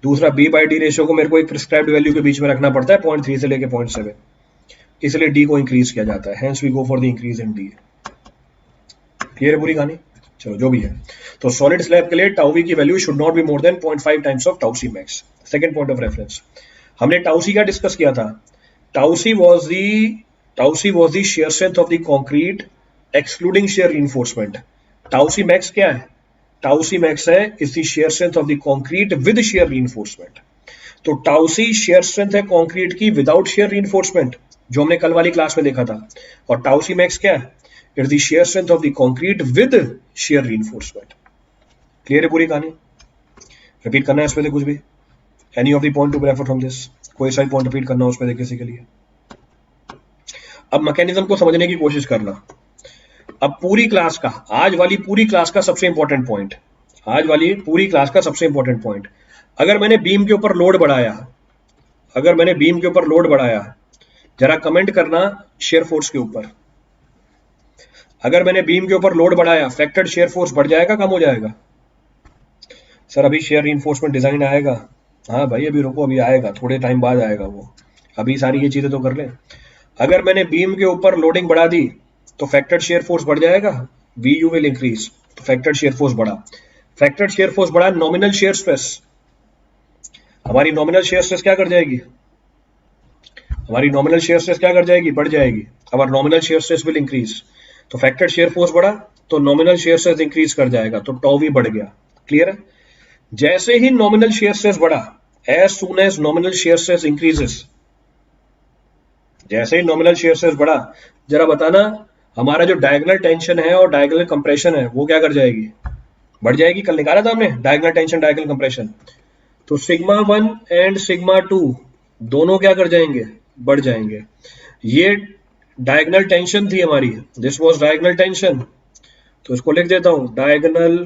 दूसरा बी बाई डी रेशो को मेरे को एक प्रिस्क्राइब्ड वैल्यू के बीच में रखना पड़ता है 0.3 से लेके 0.7, इसलिए डी को इंक्रीज किया जाता है, hence we go for the increase in D. Clear है पूरी कहानी, चलो जो भी है। तो सॉलिड स्लैब के लिए टाउ वी की value should not be more than 0.5 times of tau C max. Second point of reference, हमने टाउ सी का डिस्कस किया था, tau C was the shear strength of the concrete excluding shear reinforcement। Tau C max क्या है, tau C max है is the shear strength of the concrete with shear reinforcement। तो tau C shear strength है concrete की without shear reinforcement, जो हमने कल वाली क्लास में देखा था, और टाउ सी मैक्स क्या है, it's the shear strength of the concrete with shear reinforcement। Clear है पूरी कहानी, रिपीट करना है इसमें से कुछ भी, any of the point to be referred from this, कोई सा पॉइंट रिपीट करना उसमें से किसी के लिए। अब मैकेनिज्म को समझने की कोशिश करना। अब पूरी क्लास का, आज वाली पूरी क्लास का सबसे इंपॉर्टेंट पॉइंट, आज वाली पूरी क्लास का सबसे इंपॉर्टेंट पॉइंट, अगर मैंने बीम के ऊपर लोड बढ़ाया, अगर मैंने बीम के ऊपर लोड बढ़ाया, जरा कमेंट करना शेयर फोर्स के ऊपर, अगर मैंने बीम के ऊपर लोड बढ़ाया फैक्टर्ड शेयर फोर्स बढ़ जाएगा कम हो जाएगा? सर अभी शेयर रीइंफोर्समेंट डिजाइन आएगा। हाँ भाई अभी रुको, अभी आएगा, थोड़े टाइम बाद आएगा वो, अभी सारी ये चीजें तो कर लें। अगर मैंने बीम के ऊपर लोडिंग बढ़ा दी तो फैक्टर्ड शेयर फोर्स बढ़ जाएगा, वी यू विल इंक्रीज, तो फैक्टर्ड शेयर फोर्स बढ़ा, फैक्टर्ड शेयर फोर्स बढ़ा, नॉमिनल शेयर स्ट्रेस, हमारी नॉमिनल शेयर स्ट्रेस क्या कर जाएगी, हमारी नॉमिनल शेयर स्ट्रेस क्या कर जाएगी, बढ़ जाएगी, our nominal shear stress will increase, तो फैक्टर्ड शेयर फोर्स बढ़ा तो नॉमिनल शेयर स्ट्रेस इंक्रीज कर जाएगा, तो टॉ वी बढ़ गया। क्लियर है? जैसे ही नॉमिनल शेयर स्ट्रेस बढ़ा, as soon as nominal shear stress increases, जैसे ही नॉमिनल शेयर स्ट्रेस बढ़ा, जरा बताना हमारा जो डायगोनल टेंशन है और डायगोनल कंप्रेशन है वो क्या कर जाएगी, बढ़ जाएगी। कल निकाला था हमने डायगोनल टेंशन डायगोनल कंप्रेशन, तो सिग्मा 1 एंड सिग्मा 2 दोनों क्या कर जाएंगे, बढ़ जाएंगे। ये डायगोनल टेंशन थी हमारी, दिस वाज डायगोनल टेंशन, तो इसको लिख देता हूं डायगोनल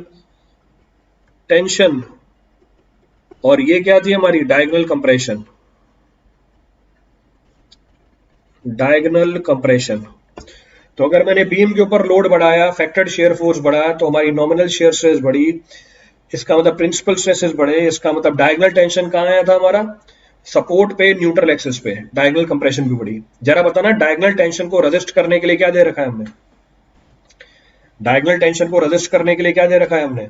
टेंशन, और ये क्या थी हमारी, डायगोनल कंप्रेशन, डायगोनल कंप्रेशन। तो अगर मैंने बीम के ऊपर लोड बढ़ाया, फैक्टर्ड शेयर फोर्स बढ़ा, तो हमारी नॉमिनल शेयर स्ट्रेस बढ़ी, इसका मतलब प्रिंसिपल स्ट्रेसेस बढ़े, इसका मतलब डायगोनल टेंशन कहां आया था हमारा, सपोर्ट पे, न्यूट्रल एक्सिस पे, डायगोनल कंप्रेशन भी बढ़ी। जरा बताना डायगोनल टेंशन को रेजिस्ट करने के लिए क्या दे रखा है हमने, डायगोनल टेंशन को रेजिस्ट करने के लिए क्या दे रखा है हमने,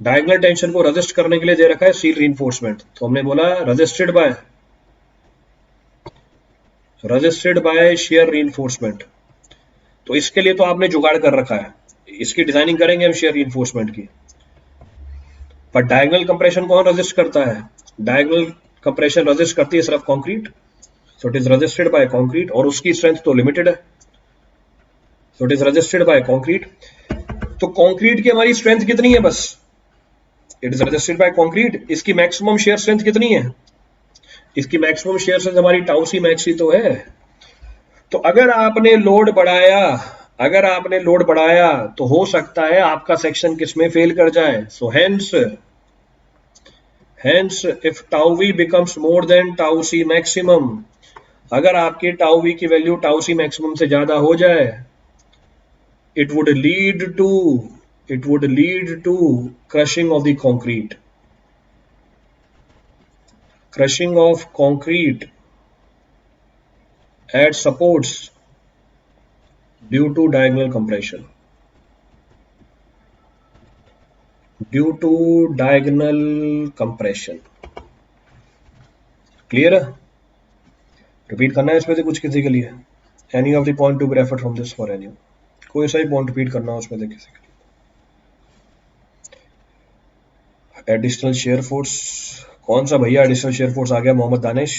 डायगोनल टेंशन को रेजिस्ट करने के लिए दे रखा है स्टील रीइंफोर्समेंट, तो हमने बोला रेजिस्टेड बाय शेयर रीइंफोर्समेंट। तो इसके लिए तो आपने जुगाड़ कर रखा है, इसकी डिजाइनिंग करेंगे हम शेयर रीइंफोर्समेंट की, पर डायगोनल कंप्रेशन कौन रेजिस्ट करता है, डायगोनल कंप्रेशन रेजिस्ट करती है सिर्फ concrete, so it is resisted by concrete, और उसकी स्ट्रेंथ तो लिमिटेड है, so it is resisted by concrete. तो कंक्रीट की हमारी स्ट्रेंथ कितनी है, बस it is resisted by concrete, इसकी मैक्सिमम शेयर स्ट्रेंथ कितनी है, इसकी मैक्सिमम शेयर स्ट्रेंथ हमारी टाउ सी मैक्स ही तो है। तो अगर आपने लोड बढ़ाया, अगर आपने लोड बढ़ाया तो हो सकता है आपका सेक्शन किसमें फेल कर जाए, so hence if tau V becomes more than tau C maximum, अगर आपकी टाउ वी की वैल्यू टाउ सी मैक्सिमम से ज्यादा हो जाए, it would lead to crushing of the concrete, crushing of concrete at supports due to diagonal compression, due to diagonal compression। Clear है? Repeat करना है इसमें से कुछ किसी के लिए, any of the point to be referred from this for any, कोई सा ही पॉइंट रिपीट करना हो उसमें से किसी के लिए। एडिशनल शेयर फोर्स, कौन सा भैया एडिशनल शेयर फोर्स आ गया, मोहम्मद दानिश?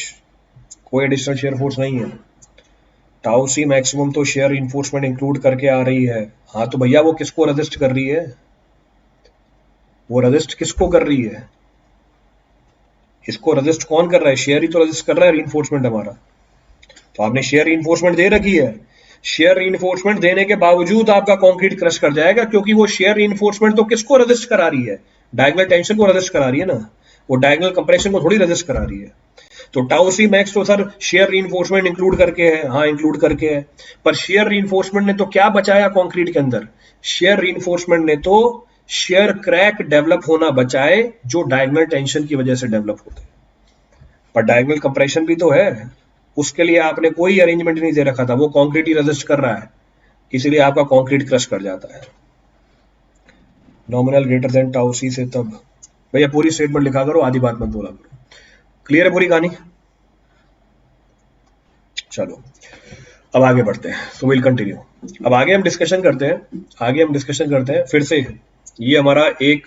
कोई एडिशनल शेयर फोर्स नहीं है, टाउ सी मैक्सिमम तो शेयर इन्फोर्समेंट इंक्लूड करके आ रही है। हाँ तो भैया वो किसको रेजिस्ट कर रही है, वो रेजिस्ट किसको कर रही है, इसको रेजिस्ट कौन कर रहा है, शेयर ही तो रेजिस्ट कर रहा है रीइंफोर्समेंट हमारा। तो आपने शेयर रीइंफोर्समेंट दे रखी है, शेयर रीइंफोर्समेंट देने के बावजूद आपका कंक्रीट क्रश कर जाएगा, क्योंकि वो शेयर रीइंफोर्समेंट तो किसको रेजिस्ट करा रही है, डायगोनल टेंशन को रेजिस्ट करा रही है ना, वो डायगोनल कंप्रेशन को थोड़ी रेजिस्ट करा रही है। तो टाउ सी मैक्स तो सर शेयर रीइंफोर्समेंट इंक्लूड करके है, हाँ इंक्लूड करके है, पर शेयर रीइंफोर्समेंट ने तो क्या बचाया कंक्रीट के अंदर, शेयर रीइंफोर्समेंट ने तो शेयर क्रैक डेवलप होना बचाए जो डायगोनल टेंशन की वजह से डेवलप होते, पर डायगोनल कंप्रेशन भी तो है, उसके लिए आपने कोई अरेंजमेंट नहीं दे रखा था, वो कंक्रीट ही रेजिस्ट कर रहा है, इसलिए आपका कंक्रीट क्रश कर जाता है। नॉमिनल ग्रेटर देन टाउ सी से तब, भैया पूरी स्टेटमेंट लिखा करो, आधी बात मत बोला करो। क्लियर है पूरी कहानी? चलो अब आगे बढ़ते हैं, सो विल कंटिन्यू। अब आगे हम डिस्कशन करते हैं, फिर से ये हमारा एक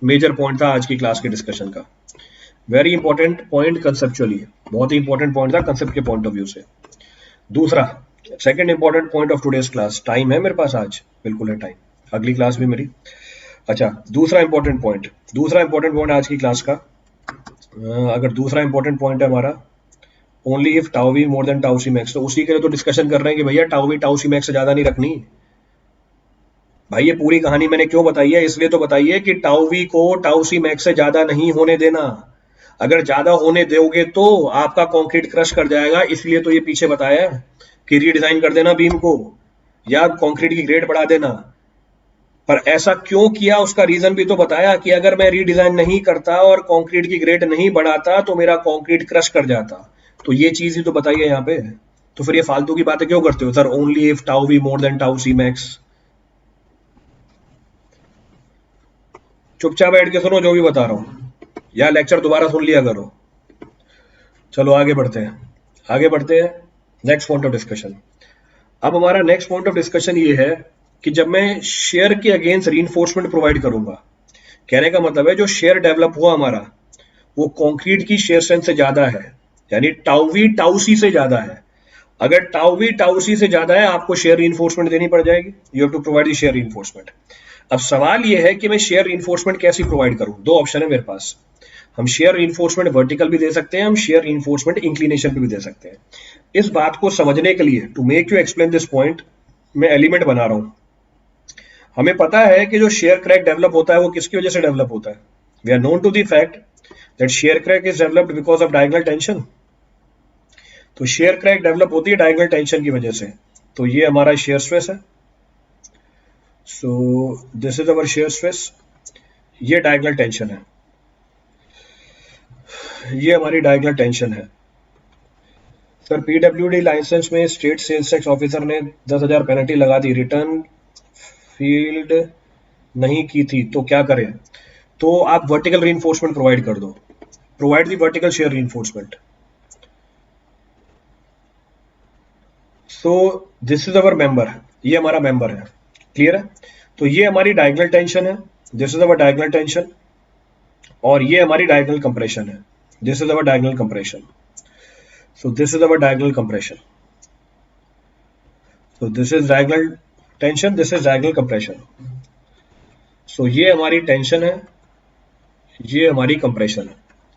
मेजर पॉइंट था आज की क्लास के डिस्कशन का, वेरी इंपॉर्टेंट पॉइंट कंसेप्चुअली, बहुत ही इंपॉर्टेंट पॉइंट था कंसेप्ट के पॉइंट ऑफ व्यू से। दूसरा second important point of today's class, time है मेरे पास आज, बिल्कुल है टाइम, अगली क्लास भी मेरी। अच्छा दूसरा इंपॉर्टेंट पॉइंट आज की क्लास का, अगर दूसरा इंपॉर्टेंट पॉइंट है हमारा only if tau V more than tau C max, तो उसी के लिए तो डिस्कशन कर रहे हैं कि भैया tau V tau C max से ज्यादा नहीं रखनी। भाई ये पूरी कहानी मैंने क्यों बताई है, इसलिए तो बताइए कि टाउ वी को टाउ सी मैक्स से ज्यादा नहीं होने देना, अगर ज्यादा होने दोगे तो आपका कंक्रीट क्रश कर जाएगा, इसलिए तो ये पीछे बताया है कि रीडिजाइन कर देना बीम को या कंक्रीट की ग्रेड बढ़ा देना। पर ऐसा क्यों किया उसका रीजन भी तो बताया कि अगर मैं रीडिजाइन नहीं करता और कंक्रीट की ग्रेड नहीं बढ़ाता तो मेरा कंक्रीट क्रश कर जाता। तो ये चीज ही तो बताइए यहाँ पे। तो फिर ये फालतू की बातें क्यों करते हो sir? Only if tau V more than tau C max. चुपचाप बैठ के सुनो जो भी बता रहा हूं, या लेक्चर दोबारा सुन लिया करो। चलो आगे बढ़ते हैं, आगे बढ़ते हैं। Next point of discussion. अब हमारा नेक्स्ट पॉइंट ऑफ डिस्कशन ये है कि जब मैं शेयर के अगेंस्ट रीइंफोर्समेंट प्रोवाइड करूंगा, कहने का मतलब है जो शेयर डेवलप हुआ हमारा वो कंक्रीट की शेयर स्ट्रेंथ से ज्यादा है, यानी टाउ वी टाउ सी से ज्यादा है। अगर टाउ वी टाउ सी से ज्यादा है आपको शेयर रीइंफोर्समेंट देनी पड़ जाएगी। You have to provide the shear reinforcement. अब सवाल ये है कि मैं शेयर रीइंफोर्समेंट कैसे प्रोवाइड करूं? दो ऑप्शन है मेरे पास। हम शेयर रीइंफोर्समेंट वर्टिकल भी दे सकते हैं, हम शेयर रीइंफोर्समेंट इंक्लिनेशन पे भी दे सकते हैं। इस बात को समझने के लिए, to make you explain this point, मैं एलिमेंट बना रहा हूं। हमें पता है कि जो शेयर क्रैक डेवलप होता है वो किसकी वजह से डेवलप होता है। We are known to the fact that shear crack is developed because of diagonal tension. तो शेयर क्रैक डेवलप होती है डायगोनल टेंशन की वजह से। तो ये हमारा शेयर स्ट्रेस है। सो this is our shear stress. ये डायगोनल टेंशन है, ये हमारी डायगोनल टेंशन है। सर पीडब्ल्यूडी लाइसेंस में स्टेट सेल्स टैक्स ऑफिसर ने 10,000 पेनल्टी लगा दी, रिटर्न फील्ड नहीं की थी, तो क्या करें? तो आप वर्टिकल रीइंफोर्समेंट प्रोवाइड कर दो। Provide the vertical shear reinforcement. So this is our member, ये हमारा मेंबर है, क्लियर है? तो ये हमारी डायगोनल टेंशन है, this is our diagonal tension, और ये हमारी डायगोनल कंप्रेशन है, this is our diagonal compression. So this is our diagonal compression. So this is diagonal tension, this is diagonal compression. So ये हमारी टेंशन है, ये हमारी कंप्रेशन है,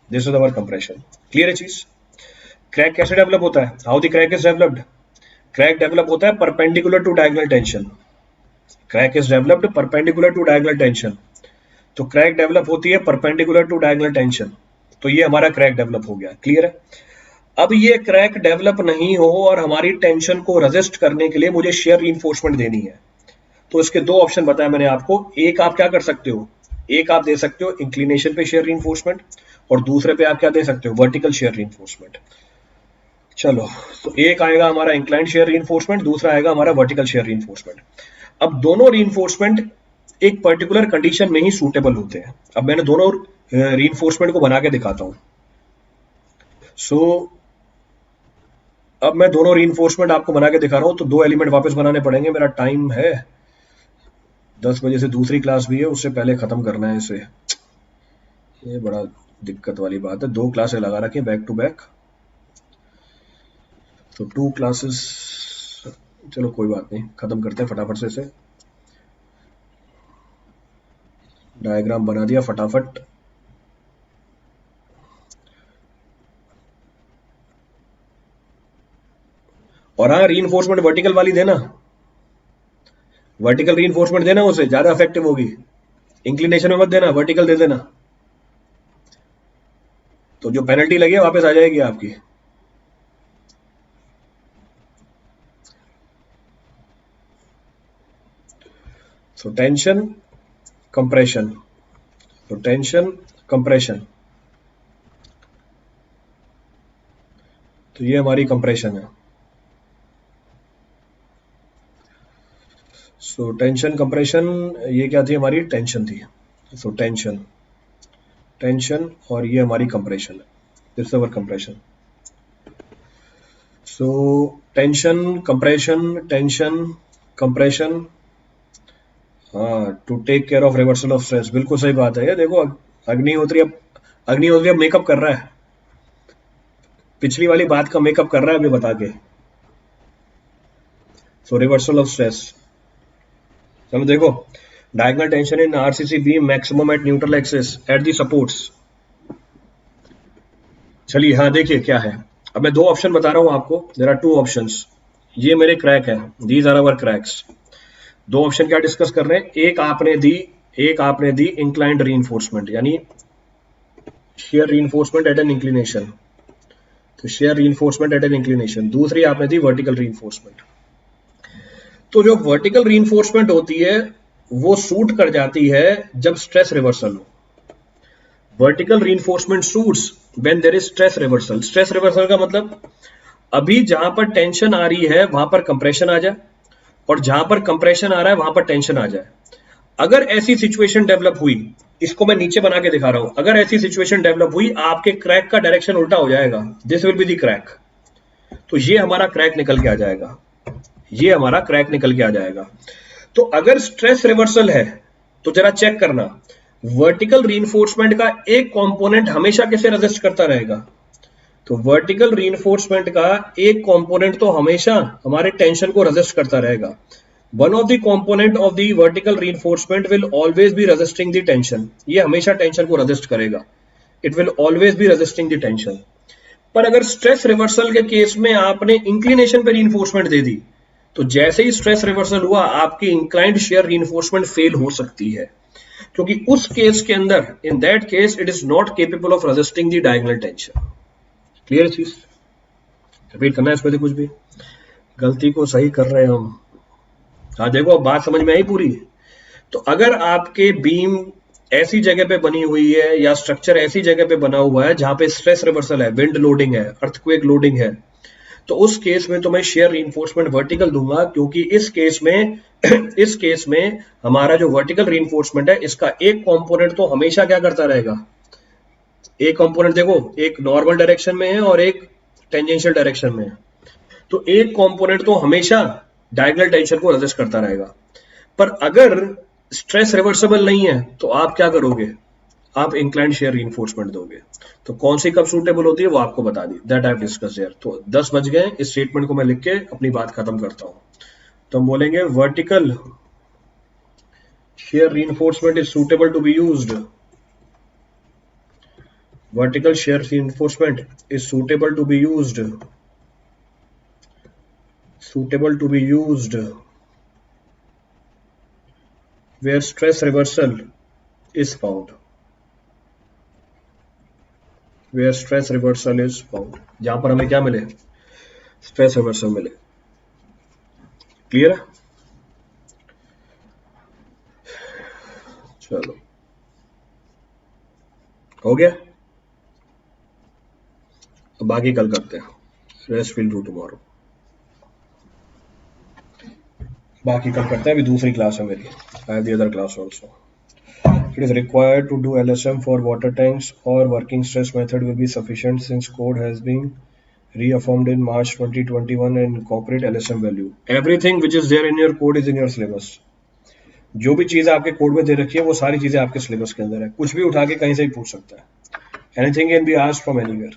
this is our compression. Clear है चीज? क्रैक कैसे डेवलप होता है? How the crack is developed? Crack develop होता है perpendicular to diagonal tension. Crack is developed perpendicular to diagonal tension. तो क्रैक डेवलप होती है परपेंडिकुलर टू डायगोनल टेंशन। तो ये हमारा क्रैक डेवलप हो गया, क्लियर है? अब ये क्रैक डेवलप नहीं हो और हमारी टेंशन को रेजिस्ट करने के लिए मुझे शेयर रीइंफोर्समेंट देनी है। तो इसके दो ऑप्शन बताया मैंने आपको। एक आप क्या कर सकते हो, एक आप दे सकते हो इंक्लिनेशन पे शेयर रीइंफोर्समेंट, और दूसरे पे आप क्या दे सकते हो? Vertical shear reinforcement. चलो, तो एक आएगा हमारा इंक्लाइंड शेयर रीइंफोर्समेंट, दूसरा आएगा हमारा वर्टिकल शेयर रीइंफोर्समेंट। अब दोनों रीइंफोर्समेंट एक पर्टिकुलर कंडीशन में ही सूटेबल होते हैं। अब मैंने दोनों रीइंफोर्समेंट को बना के दिखाता हूं। अब मैं दोनों रीइंफोर्समेंट आपको बना के दिखा रहा हूं। तो दो एलिमेंट वापस बनाने पड़ेंगे, मेरा टाइम है 10 बजे से दूसरी क्लास भी है, उससे पहले खत्म करना है इसे। ये बड़ा दिक्कत वाली बात है, दो क्लासें लगा रखी बैक टू बैक, तो 2 क्लासेस। चलो कोई बात नहीं, खत्म करते हैं फटाफट से इसे। डायग्राम बना दिया फटाफट। और हाँ, रीइंफोर्समेंट वर्टिकल वाली देना, वर्टिकल रीइंफोर्समेंट देना, उसे ज्यादा इफेक्टिव होगी। इंक्लिनेशन में मत देना, वर्टिकल दे देना, तो जो पेनल्टी लगी है वापस आ जाएगी आपकी। सो टेंशन कंप्रेशन, तो टेंशन कंप्रेशन, तो ये हमारी कंप्रेशन है। सो टेंशन कंप्रेशन, ये क्या थी? हमारी टेंशन थी। सो टेंशन टेंशन, और ये हमारी कंप्रेशन है, this our compression. So tension compression, tension compression, हाँ, to take care of reversal of stress. बिल्कुल सही बात है। ये देखो अग्निहोत्री अब मेकअप कर रहा है, पिछली वाली बात का मेकअप कर रहा है अभी बता के। सो रिवर्सल ऑफ स्ट्रेस, चलो देखो, diagonal tension in RCC beam maximum at neutral axis at the supports. चलिए हाँ, देखिए क्या है। अब मैं दो ऑप्शन बता रहा हूं आपको, देयर आर 2 ऑप्शंस। ये मेरे क्रैक है, दीज आर आवर क्रैक्स। दो ऑप्शन क्या डिस्कस कर रहे हैं? एक आपने दी इंक्लाइंड रीइंफोर्समेंट, यानी shear reinforcement at an inclination, तो shear reinforcement at an inclination. दूसरी आपने दी वर्टिकल रीइंफोर्समेंट। तो जो वर्टिकल रीइंफोर्समेंट होती है वो सूट कर जाती है जब स्ट्रेस रिवर्सल हो। Vertical reinforcement suits when there is stress reversal. Stress reversal का मतलब अभी जहां पर टेंशन आ रही है वहां पर कंप्रेशन आ जाए, और जहां पर कंप्रेशन आ रहा है वहां पर टेंशन आ जाए। अगर ऐसी सिचुएशन डेवलप हुई, इसको मैं नीचे बना के दिखा रहा हूं, अगर ऐसी सिचुएशन डेवलप हुई आपके क्रैक का डायरेक्शन उल्टा हो जाएगा, this will be the crack. तो ये हमारा क्रैक निकल के आ जाएगा, ये हमारा क्रैक निकल के आ जाएगा। तो अगर स्ट्रेस रिवर्सल है तो जरा चेक करना, वर्टिकल रीइंफोर्समेंट का एक कंपोनेंट हमेशा कैसे रेजिस्ट करता रहेगा। तो वर्टिकल रीइंफोर्समेंट का एक कंपोनेंट तो हमेशा हमारे टेंशन को रेजिस्ट करता रहेगा। One of the component of the vertical reinforcement will always B resisting the tension. ये हमेशा टेंशन को रेजिस्ट करेगा, it will always B resisting the tension. पर अगर स्ट्रेस रिवर्सल के केस में आपने इंक्लिनेशन पे रीइंफोर्समेंट दे दी, तो जैसे ही स्ट्रेस रिवर्सल हुआ आपकी इंक्लाइंड शेयर रीइंफोर्समेंट फेल हो सकती है, क्योंकि उस केस के अंदर in that case it is not capable of resisting the diagonal tension. Clear चीज, रिपीट करना है इसमें कुछ भी, गलती को सही कर रहे हैं हम। हाँ देखो अब बात समझ में आई पूरी। तो अगर आपके बीम ऐसी जगह पे बनी हुई है या स्ट्रक्चर ऐसी जगह पे बना हुआ है जहां पे स्ट्रेस रिवर्सल है, विंड लोडिंग है, अर्थक्वेक लोडिंग है, तो उस केस में तो मैं शेयर रीइंफोर्समेंट वर्टिकल दूंगा, क्योंकि इस केस में हमारा जो वर्टिकल रीइंफोर्समेंट है इसका एक कंपोनेंट तो हमेशा क्या करता रहेगा, एक कंपोनेंट देखो एक नॉर्मल डायरेक्शन में है और एक टेंजेंशियल डायरेक्शन में है, तो एक कंपोनेंट तो हमेशा डायगोनल टेंशन को रेजिस्ट करता रहेगा। पर अगर स्ट्रेस रिवर्सिबल नहीं है तो आप क्या करोगे, आप इंक्लाइंड शेयर रीइंफोर्समेंट दोगे। तो कौन सी कब सूटेबल होती है वो आपको बता दी, that I have discussed here. तो 10 बज गए, इस स्टेटमेंट को मैं लिख के अपनी बात खत्म करता हूं। तो हम बोलेंगे vertical shear reinforcement is suitable to be used, vertical shear reinforcement is suitable to be used where stress reversal is found, जहां पर हमें क्या मिले, स्ट्रेस रिवर्सल मिले। क्लियर है, चलो हो गया, अब बाकी कल करते हैं, रेस्ट विल डू टुमारो। बाकी कल करते हैं, अभी दूसरी क्लास है मेरी, I have the other class also. It is required to do LSM for water tanks or working stress method will be sufficient since code has been reaffirmed in March 2021 and incorporate LSM value. Everything which is there in your code is in your syllabus. जो भी चीजें आपके code में दे रखी है वो सारी चीजें आपके सिलेबस के अंदर है, कुछ भी उठा के कहीं से भी पूछ सकता है। Anything can be asked from anywhere.